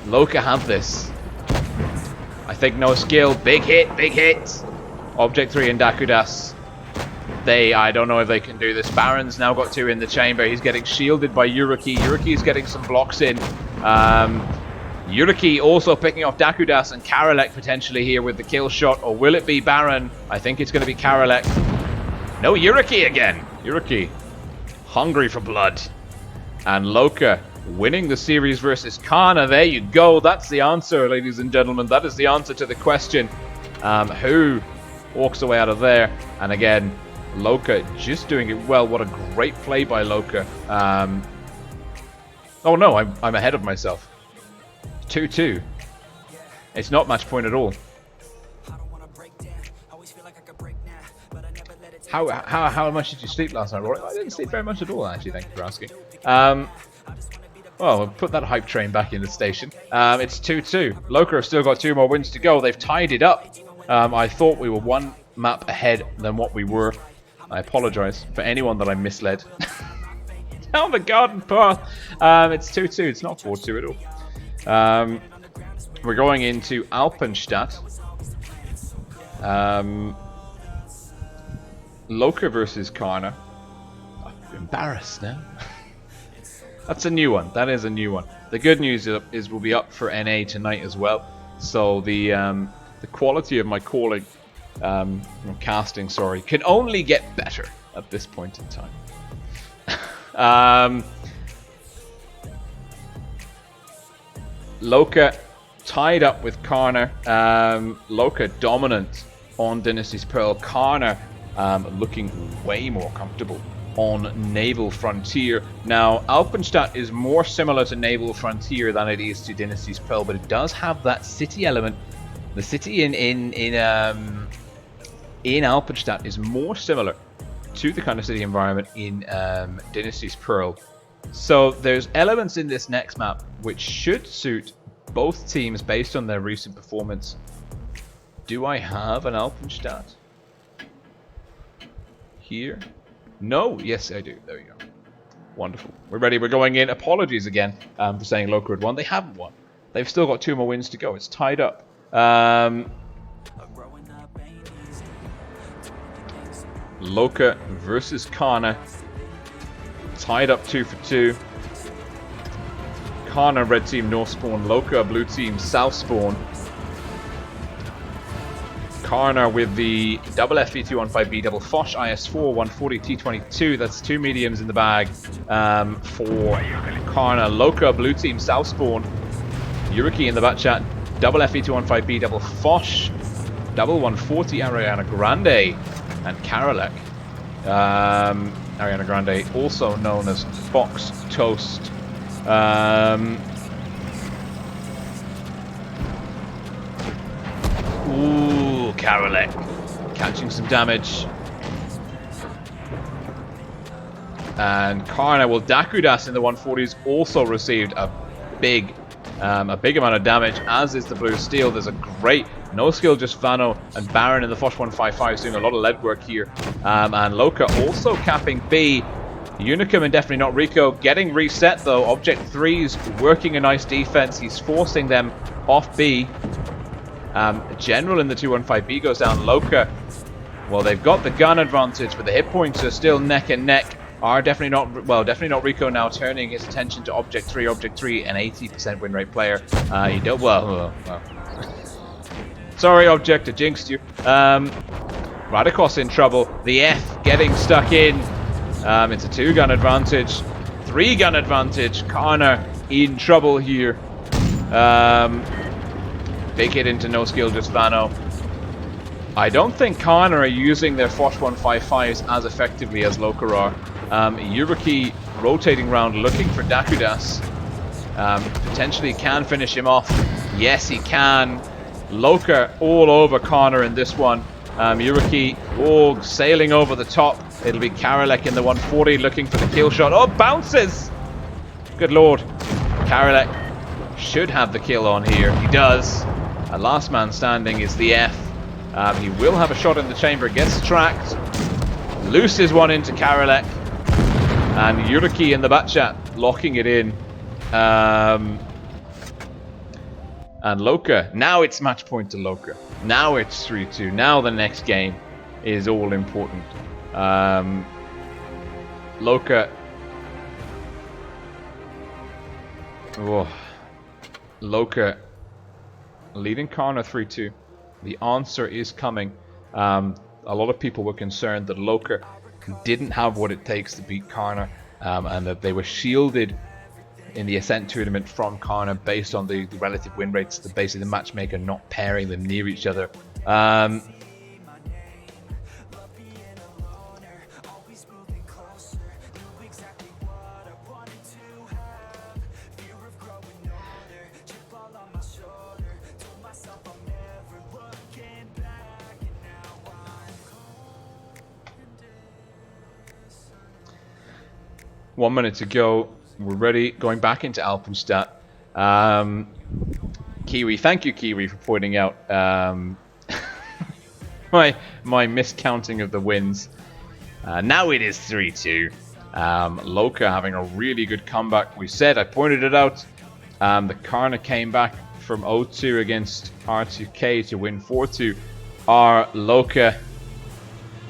Loka have this. I think no skill. Big hit, big hit. Object 3 and Dakudas. I don't know if they can do this. Baron's now got 2 in the chamber. He's getting shielded by Yuriki. Yuriki's getting some blocks in. Yuriki also picking off Dakudas and Karalek potentially here with the kill shot. Or will it be Baron? I think it's going to be Karalek. No, Yuriki again. Yuriki. Hungry for blood. And Loka winning the series versus Karna. There you go. That's the answer, ladies and gentlemen. That is the answer to the question. Who walks away out of there? And again, Loka just doing it well. What a great play by Loka. Oh no, I'm ahead of myself. 2-2. It's not match point at all. How much did you sleep last night, Rory? I didn't sleep very much at all, actually. Thank you for asking. Well, we'll put that hype train back in the station. It's 2-2. Loka have still got 2 more wins to go. They've tied it up. I thought we were 1 map ahead than what we were. I apologize for anyone that I misled. Down the garden path. It's 2-2. It's not 4-2 at all. We're going into Alpenstadt. Loka versus Karna. I'm embarrassed now. That's a new one. That is a new one. The good news is we'll be up for NA tonight as well. So the quality of my calling, casting, sorry, can only get better at this point in time. Loka tied up with Karna. Loka dominant on Dynasty's Pearl. Karna looking way more comfortable on Naval Frontier. Now, Alpenstadt is more similar to Naval Frontier than it is to Dynasty's Pearl, but it does have that city element. The city in Alpenstadt is more similar to the kind of city environment in Dynasty's Pearl. So there's elements in this next map which should suit both teams based on their recent performance. Do I have an Alpenstadt here? No, yes I do. There you go. Wonderful. We're ready. We're going in. Apologies again for saying Loka had won. They haven't won. They've still got 2 more wins to go. It's tied up. Loka versus Karna. Tied up 2 for 2. Karna, red team, north spawn. Loka, blue team, south spawn. Karna with the double FV215B, double Foch IS4, 140 T22. That's 2 mediums in the bag for Karna. Loka, blue team, south spawn. Yuriki in the back chat. Double FV215B, double Foch, double 140 Ariana Grande, and Karolek. Ariana Grande, also known as Fox Toast. Ooh, Karolek catching some damage. And Karna, well, Dakudas in the 140s also received a big amount of damage, as is the blue steel. There's a great no skill, just Vano and Baron in the Foch 155 doing a lot of lead work here. And Loka also capping B. Unicum and definitely not Rico getting reset though. Object 3's working a nice defense. He's forcing them off B. General in the 215B goes down. Loka, well, they've got the gun advantage, but the hit points are still neck and neck. Are definitely not Rico now turning his attention to Object 3, an 80% win rate player. You don't, well. Sorry, Object, I jinxed you. Radikos in trouble. The F getting stuck in. It's a 2-gun advantage. 3-gun advantage. Karna in trouble here. Big hit into no skill, just Vano. I don't think Karna are using their Foch 155s as effectively as Loka are. Yuriki rotating around looking for Dakudas. Potentially can finish him off. Yes, he can. Loka all over Karna in this one. Yuriki, sailing over the top. It'll be Karolek in the 140 looking for the kill shot. Oh, bounces! Good lord. Karolek should have the kill on here. He does. A last man standing is the F. He will have a shot in the chamber. Gets tracked. Looses one into Karolek. And Yuriki in the back chat locking it in. And Loka. Now it's match point to Loka. Now it's 3-2. Now the next game is all important. Loka. Loka leading Karna 3-2. The answer is coming. A lot of people were concerned that Loka didn't have what it takes to beat Karna. and that they were shielded in the Ascent tournament from Karna based on the relative win rates, basically the matchmaker not pairing them near each other. One minute to go. We're ready. Going back into Alpenstadt. Kiwi, thank you, Kiwi, for pointing out my miscounting of the wins. Now it is 3-2. Loka having a really good comeback. We said, I pointed it out. The Karna came back from 0-2 against R2K to win 4-2. Are Loka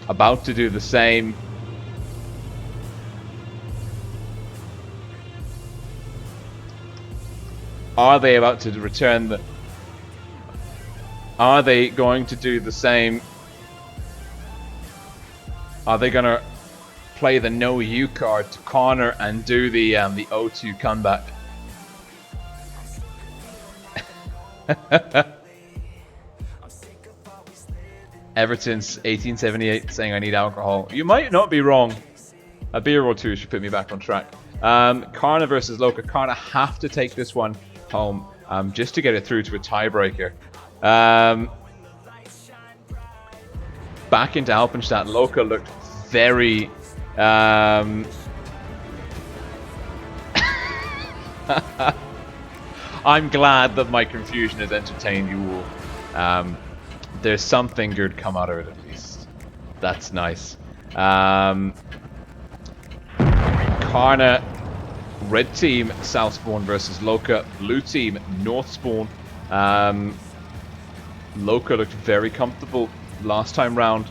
about to do the same? Are they about to return the... Are they going to do the same? Are they going to play the no U card to corner and do the 0-2 comeback? Everton's 1878 saying I need alcohol. You might not be wrong. A beer or two should put me back on track. Karna versus Loka. Karna have to take this one home just to get it through to a tiebreaker. Back into Alpenstadt, Loka looked very I'm glad that my confusion has entertained you all. There's something good come out of it at least. That's nice. Karna, red team, south spawn versus Loka, blue team, north spawn. Loka looked very comfortable last time round.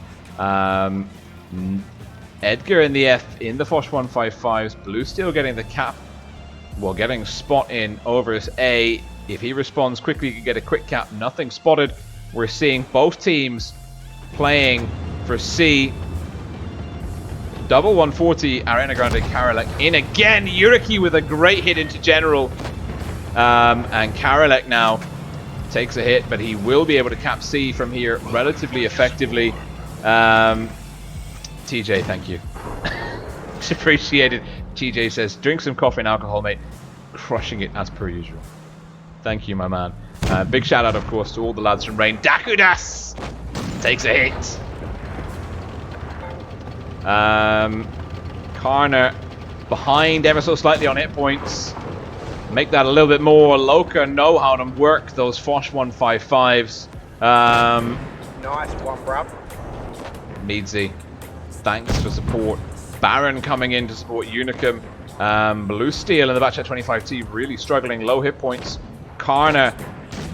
Edgar in the F in the Foch 155s, blue still getting the cap, well, getting spot in over his A. If he responds quickly, he can get a quick cap. Nothing spotted. We're seeing both teams playing for C. Double 140, Ariana Grande, Karolek in again. Yuriki with a great hit into General. And Karolek now takes a hit, but he will be able to cap C from here relatively effectively. TJ, thank you. It's appreciated. TJ says, drink some coffee and alcohol, mate. Crushing it as per usual. Thank you, my man. Big shout out, of course, to all the lads from Rain. Dakudas takes a hit. Karna behind ever so slightly on hit points. Make that a little bit more. Loka know how to work those Foch 155s. Nice one, bruv. Needsy, thanks for support. Baron coming in to support Unicum. Blue Steel in the back at 25T really struggling, low hit points. Karna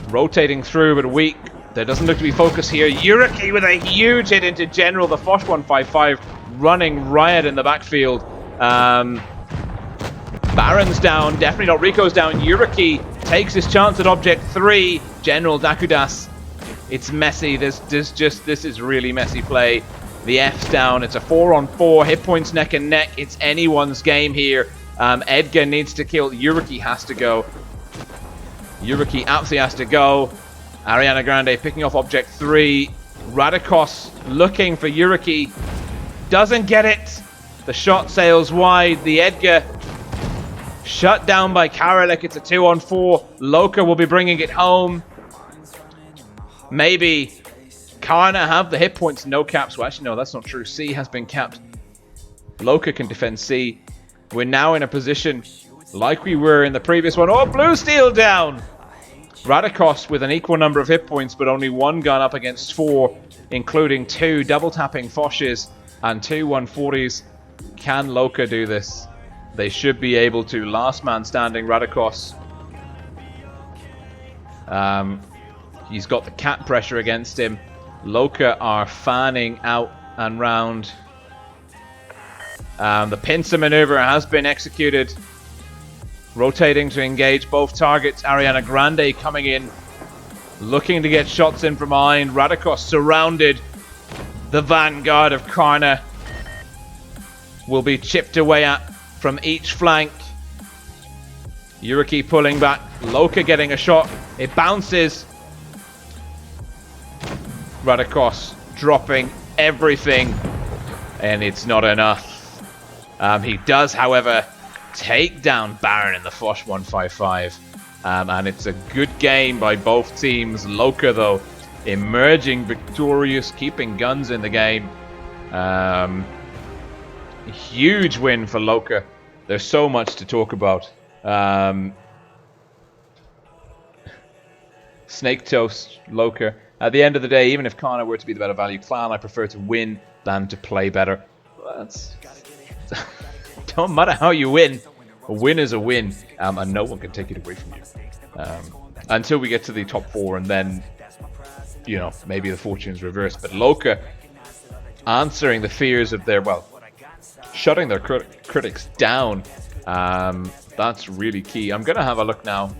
rotating through but weak. There doesn't look to be focus here. Yuriki with a huge hit into General. The Foch 155 running riot in the backfield. Baron's down, definitely not. Rico's down. Yuriki takes his chance at Object 3. General Dakudas. It's messy. This is really messy play. The F's down. It's a 4-on-4. Hit points neck and neck. It's anyone's game here. Edgar needs to kill. Yuriki has to go. Yuriki absolutely has to go. Ariana Grande picking off Object 3. Radikos looking for Yuriki. Doesn't get it. The shot sails wide. The Edgar shut down by Karolek. It's a 2-on-4. Loka will be bringing it home. Maybe Karna have the hit points, no caps. Well, actually, no, that's not true. C has been capped. Loka can defend C. We're now in a position like we were in the previous one. Oh, Blue Steel down. Radikos with an equal number of hit points, but only one gun up against 4, including 2 double-tapping Foches and 2 140s. Can Loka do this? They should be able to. Last man standing, Radikos. He's got the cap pressure against him. Loka are fanning out and round. The pincer maneuver has been executed. Rotating to engage both targets. Ariana Grande coming in, looking to get shots in from behind. Radikos surrounded. The vanguard of Karna will be chipped away at. from each flank. Yuriki pulling back. Loka getting a shot. It bounces. Radikos dropping everything. And it's not enough. He does, however, take down Baron in the Foch 155. And it's a good game by both teams. Loka, though, emerging victorious, keeping guns in the game. Huge win for Loka. There's so much to talk about. Snake Toast, Loka. At the end of the day, even if Karna were to be the better value clan, I prefer to win than to play better. That's don't matter how you win. A win is a win, and no one can take it away from you. Until we get to the top 4, and then, you know, maybe the fortune's reversed. But Loka answering the fears of their, well, shutting their critics down. That's really key. I'm gonna have a look now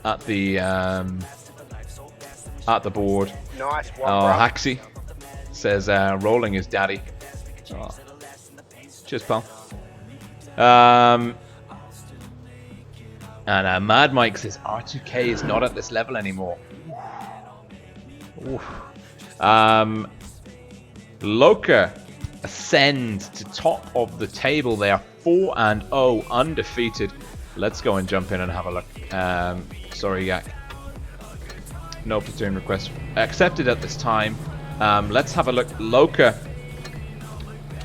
at the board. Nice one, Oh, bro. Haxi says rolling his daddy. Oh. Cheers, pal. And Mad Mike says R2K is not at this level anymore. Loka ascend to top of the table. They are 4-0, undefeated. Let's go and jump in and have a look. Sorry, Yak. No platoon request accepted at this time. Let's have a look. Loka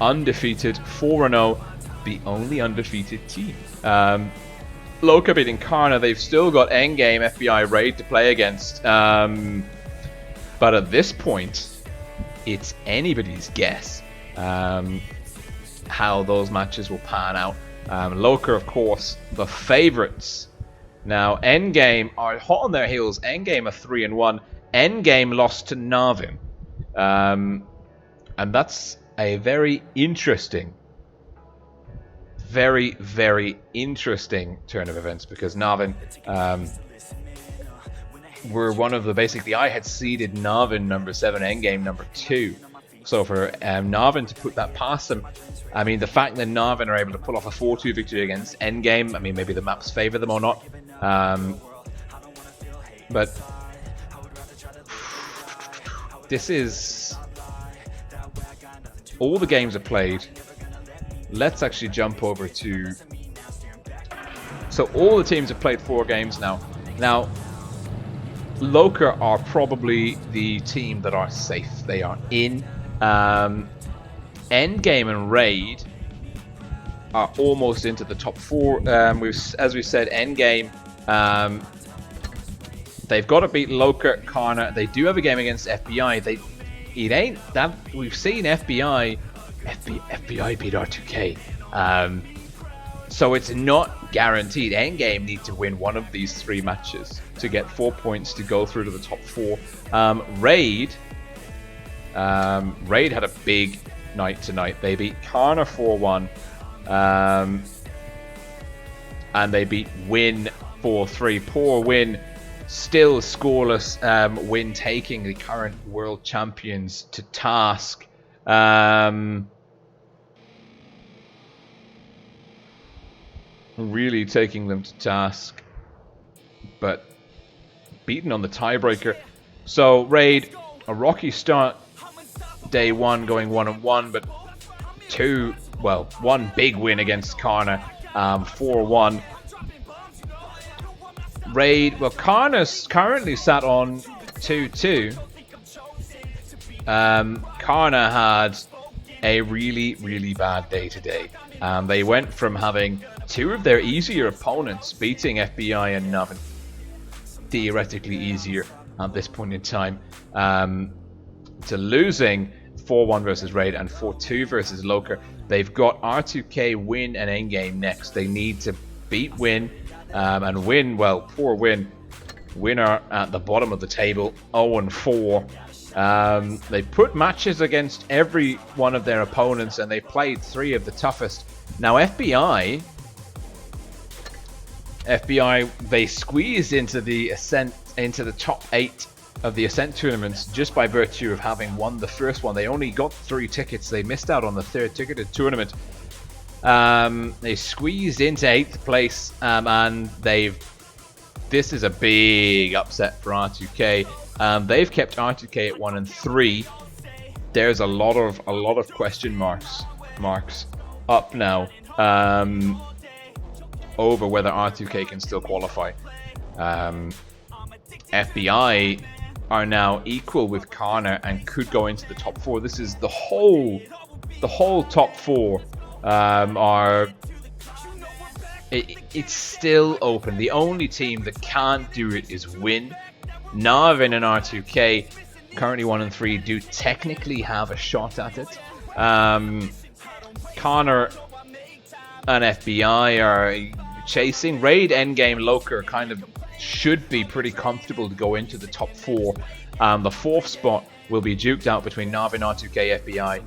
undefeated, 4-0, the only undefeated team. Loka beating Karna. They've still got endgame FBI Raid to play against. But at this point, it's anybody's guess how those matches will pan out. Loka, of course, the favorites. Now, Endgame are hot on their heels. Endgame are 3-1. Endgame lost to Navin. And that's a very interesting, very, very interesting turn of events, because Navin were one of the, basically, I had seeded Navin number 7, Endgame number 2. So for Navin to put that past them, I mean, the fact that Navin are able to pull off a 4-2 victory against Endgame, I mean, maybe the maps favor them or not. But this is all the games are played. Let's actually jump over to, so all the teams have played 4 games now. Now, Loka are probably the team that are safe. They are in. Endgame and Raid are almost into the top 4. As we said, Endgame, they've got to beat Loka, Karna. They do have a game against FBI. It ain't that we've seen FBI beat R2K. So it's not guaranteed. Endgame need to win one of these 3 matches to get 4 points to go through to the top 4. Raid had a big night tonight. They beat Karna 4-1. And they beat Win 4-3. Poor Win, still scoreless. Win taking the current world champions to task. Really taking them to task, but beaten on the tiebreaker. So Raid, a rocky start. Day 1 going 1-1, but 1 big win against Karna, 4-1. Raid, well, Karna's currently sat on 2-2. Karna had a really, really bad day today. They went from having 2 of their easier opponents beating FBI and Navin, theoretically easier at this point in time, to losing 4-1 versus Raid and 4-2 versus Loka. They've got R2K, Win, and Endgame next. They need to beat Win, and Win, well, poor Win. Win are at the bottom of the table, 0-4. They put matches against every one of their opponents, and they played 3 of the toughest. Now FBI, they squeezed into the ascent, into the top 8 of the Ascent tournaments just by virtue of having won the first one. They only got 3 tickets. They missed out on the 3rd ticketed tournament. They squeezed into 8th place, and this is a big upset for R2K. They've kept R2K at 1 and 3. There's a lot of question marks up now over whether R2K can still qualify. FBI are now equal with Karna and could go into the top 4. This is the whole top 4 it's still open. The only team that can't do it is Win. Navin and R2K, currently 1 and 3, do technically have a shot at it. Connor and FBI are chasing. Raid, Endgame, Loka kind of should be pretty comfortable to go into the top 4. The 4th spot will be duked out between Navin, R2K, FBI,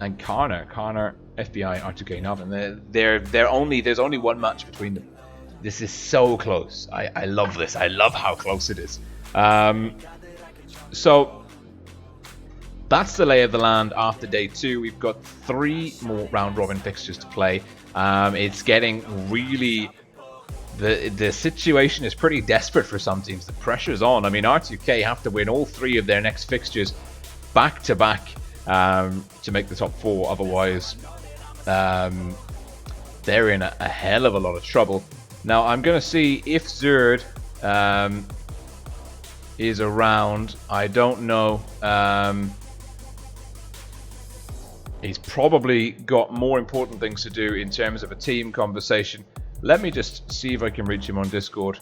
and Karna, FBI, R2K, Navin. There's only one match between them. This is so close. I love this. I love how close it is. So that's the lay of the land after day 2. We've got 3 more round robin fixtures to play. It's getting really, the situation is pretty desperate for some teams. The pressure's on. I mean, R2K have to win all 3 of their next fixtures back to back to make the top 4. Otherwise, they're in a hell of a lot of trouble. Now, I'm going to see if Zerd is around. I don't know. He's probably got more important things to do in terms of a team conversation. Let me just see if I can reach him on Discord.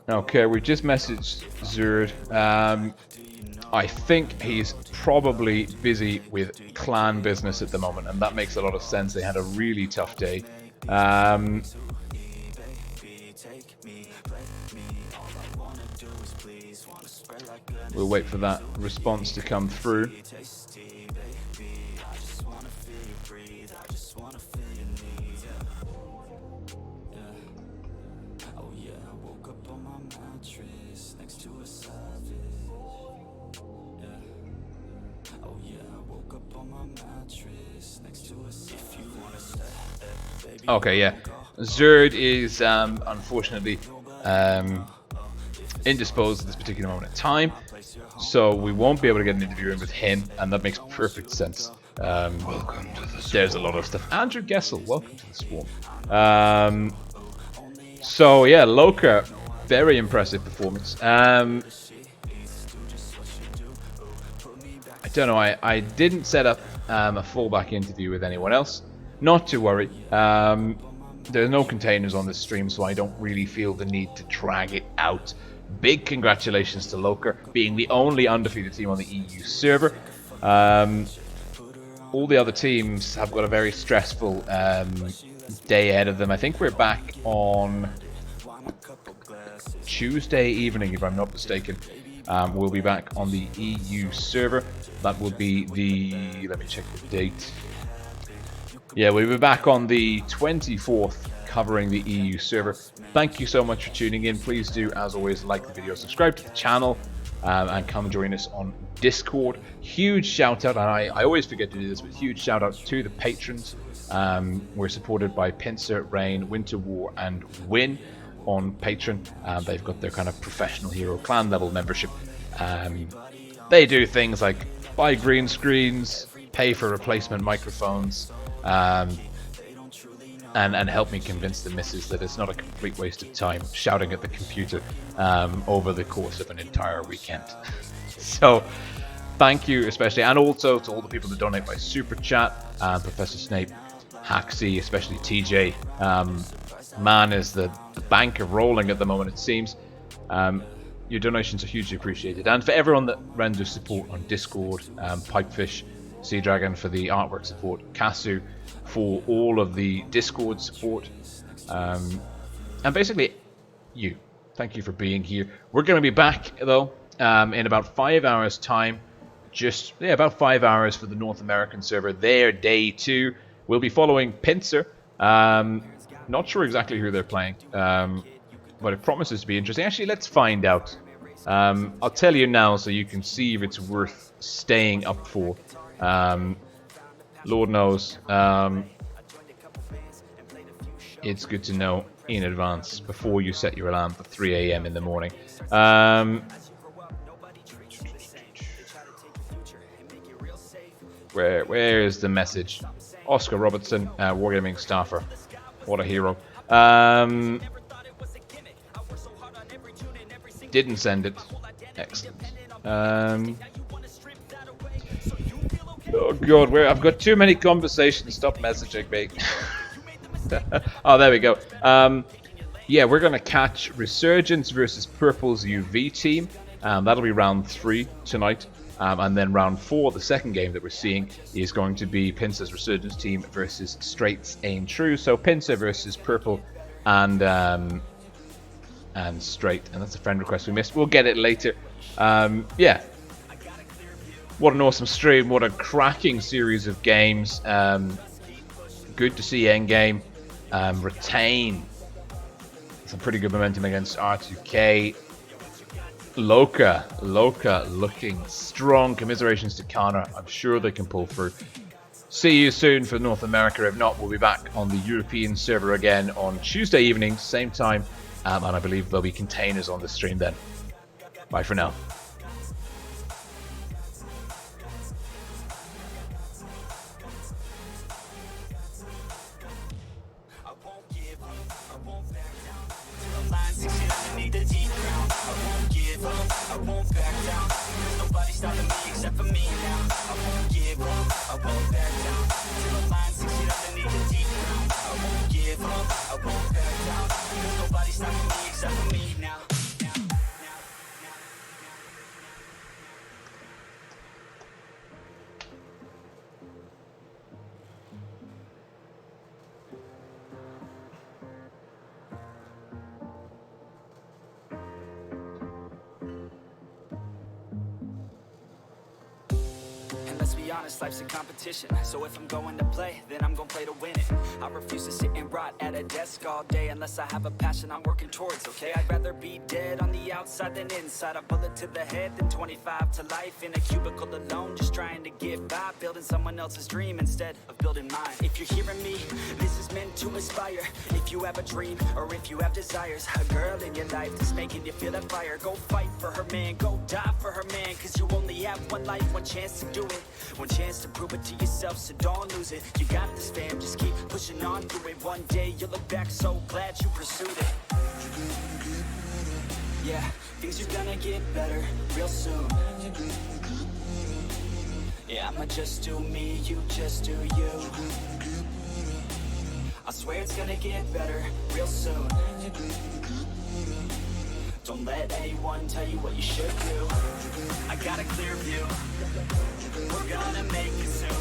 Okay, we just messaged Zerd. I think he's probably busy with clan business at the moment, and that makes a lot of sense. They had a really tough day. We'll wait for that response to come through. Okay, yeah. Zerd is unfortunately indisposed at this particular moment in time, so we won't be able to get an interview in with him, and that makes perfect sense. Welcome to the swarm. There's a lot of stuff. Andrew Gessel, welcome to the swarm. So yeah, Loka, very impressive performance. I don't know, I didn't set up a fallback interview with anyone else. Not to worry. There's no containers on this stream, so I don't really feel the need to drag it out. Big congratulations to Loka, being the only undefeated team on the EU server. All the other teams have got a very stressful day ahead of them. I think we're back on Tuesday evening, if I'm not mistaken. We'll be back on the EU server. That will be the... let me check the date. Yeah, we'll be back on the 24th covering the EU server. Thank you so much for tuning in. Please do, as always, like the video, subscribe to the channel, and come join us on Discord. Huge shout out, and I always forget to do this, but huge shout out to the patrons. We're supported by Pincer, Rain, WinterWar, and Win on Patreon. They've got their kind of professional hero clan level membership. They do things like buy green screens, pay for replacement microphones, and help me convince the missus that it's not a complete waste of time shouting at the computer over the course of an entire weekend. So thank you especially, and also to all the people that donate by super chat. Professor Snape, Haxie, especially TJ. Man, is the bank of rolling at the moment, it seems. Your donations are hugely appreciated, and for everyone that renders support on Discord, Pipefish, Sea Dragon for the artwork support, Kasu for all of the Discord support, and basically, you. Thank you for being here. We're going to be back, though, in about 5 hours' time. About 5 hours for the North American server. Their day 2. We'll be following Pincer. Not sure exactly who they're playing, but it promises to be interesting. Actually, let's find out. I'll tell you now so you can see if it's worth staying up for. Lord knows. It's good to know in advance before you set your alarm for 3 a.m. in the morning. Where is the message? Oscar Robertson, Wargaming staffer. What a hero. Didn't send it. Excellent. Oh god, I've got too many conversations. Stop messaging me. Oh, there we go. Yeah, we're going to catch Resurgence versus Purple's UV team. That'll be round 3 tonight. And then round 4, the second game that we're seeing, is going to be Pincer's Resurgence team versus Straight's Aim True. So Pincer versus Purple and Straight. And that's a friend request we missed. We'll get it later. Yeah. What an awesome stream. What a cracking series of games. Good to see Endgame retain some pretty good momentum against R2K. Loka looking strong. Commiserations to Karna. I'm sure they can pull through. See you soon for North America. If not, we'll be back on the European server again on Tuesday evening, same time. And I believe there'll be containers on the stream then. Bye for now. Let's be honest, life's a competition. So if I'm going to play, then I'm gonna play to win it. I refuse to sit and rot at a desk all day unless I have a passion I'm working towards, okay? I'd rather be dead on the outside than inside. A bullet to the head than 25 to life in a cubicle alone, just trying to get by, building someone else's dream instead of building mine. If you're hearing me, this is meant to inspire. If you have a dream or if you have desires, a girl in your life that's making you feel that fire, go fight for her, man, go die for her, man. Cause you only have one life, one chance to do it, one chance to prove it to yourself, so don't lose it. You got this, fam, just keep pushing on through it. One day you'll look back so glad you pursued it. Yeah, things are gonna get better real soon. Yeah, I'ma just do me, you just do you. I swear it's gonna get better real soon. Don't let anyone tell you what you should do. I got a clear view. We're gonna make it soon.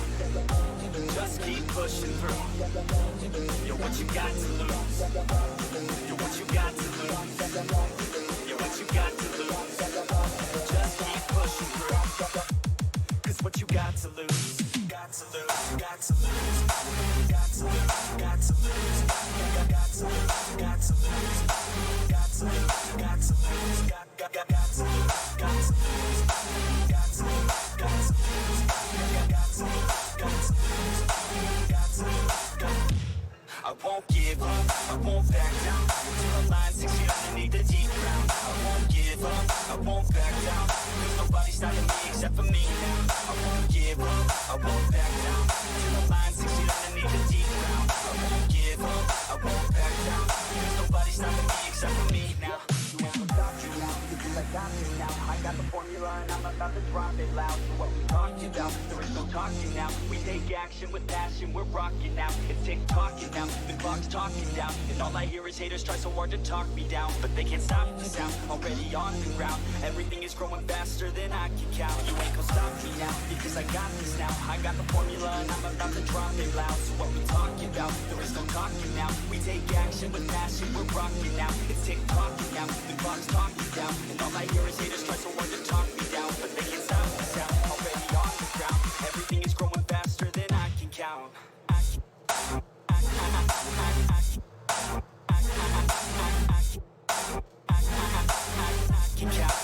Just keep pushing through. You're what you got to lose. You're what you got to lose. You're what you got to lose. Just keep pushing through. Cause what you got to lose. Got to lose. Got to lose. Got to lose. Got to lose. Got to lose. Got to lose. Got to lose. Got to lose. Got to lose. Got to lose. Got to lose. I won't give up, I won't back down till the line 6 feet underneath the deep ground. I won't give up, I won't back down. There's nobody stopping me except for me now. I won't give up, I won't back down till the line 6 feet underneath the deep ground. I won't give up, I won't back down. There's nobody stopping me except for me now. You won't stop you now, because I got you now. I got the formula and I'm about to drop it loud. So what we talking talking about. There is no talking now. We take action with passion, we're rocking now. It's tick-tocking now, the clock's talking down. And all I hear is haters try so hard to talk me down. But they can't stop the sound, already on the ground. Everything is growing faster than I can count. You ain't gon' stop me now, because I got this now. I got the formula and I'm about to drop it loud. So what we talking about? There is no talking now. We take action with passion, we're rocking now. It's tick-tocking now, the clock's talking down. And all I hear is haters try so hard to talk me down. But they can't stop the sound, already on the ground. Everything is growing faster than I can count. I can count.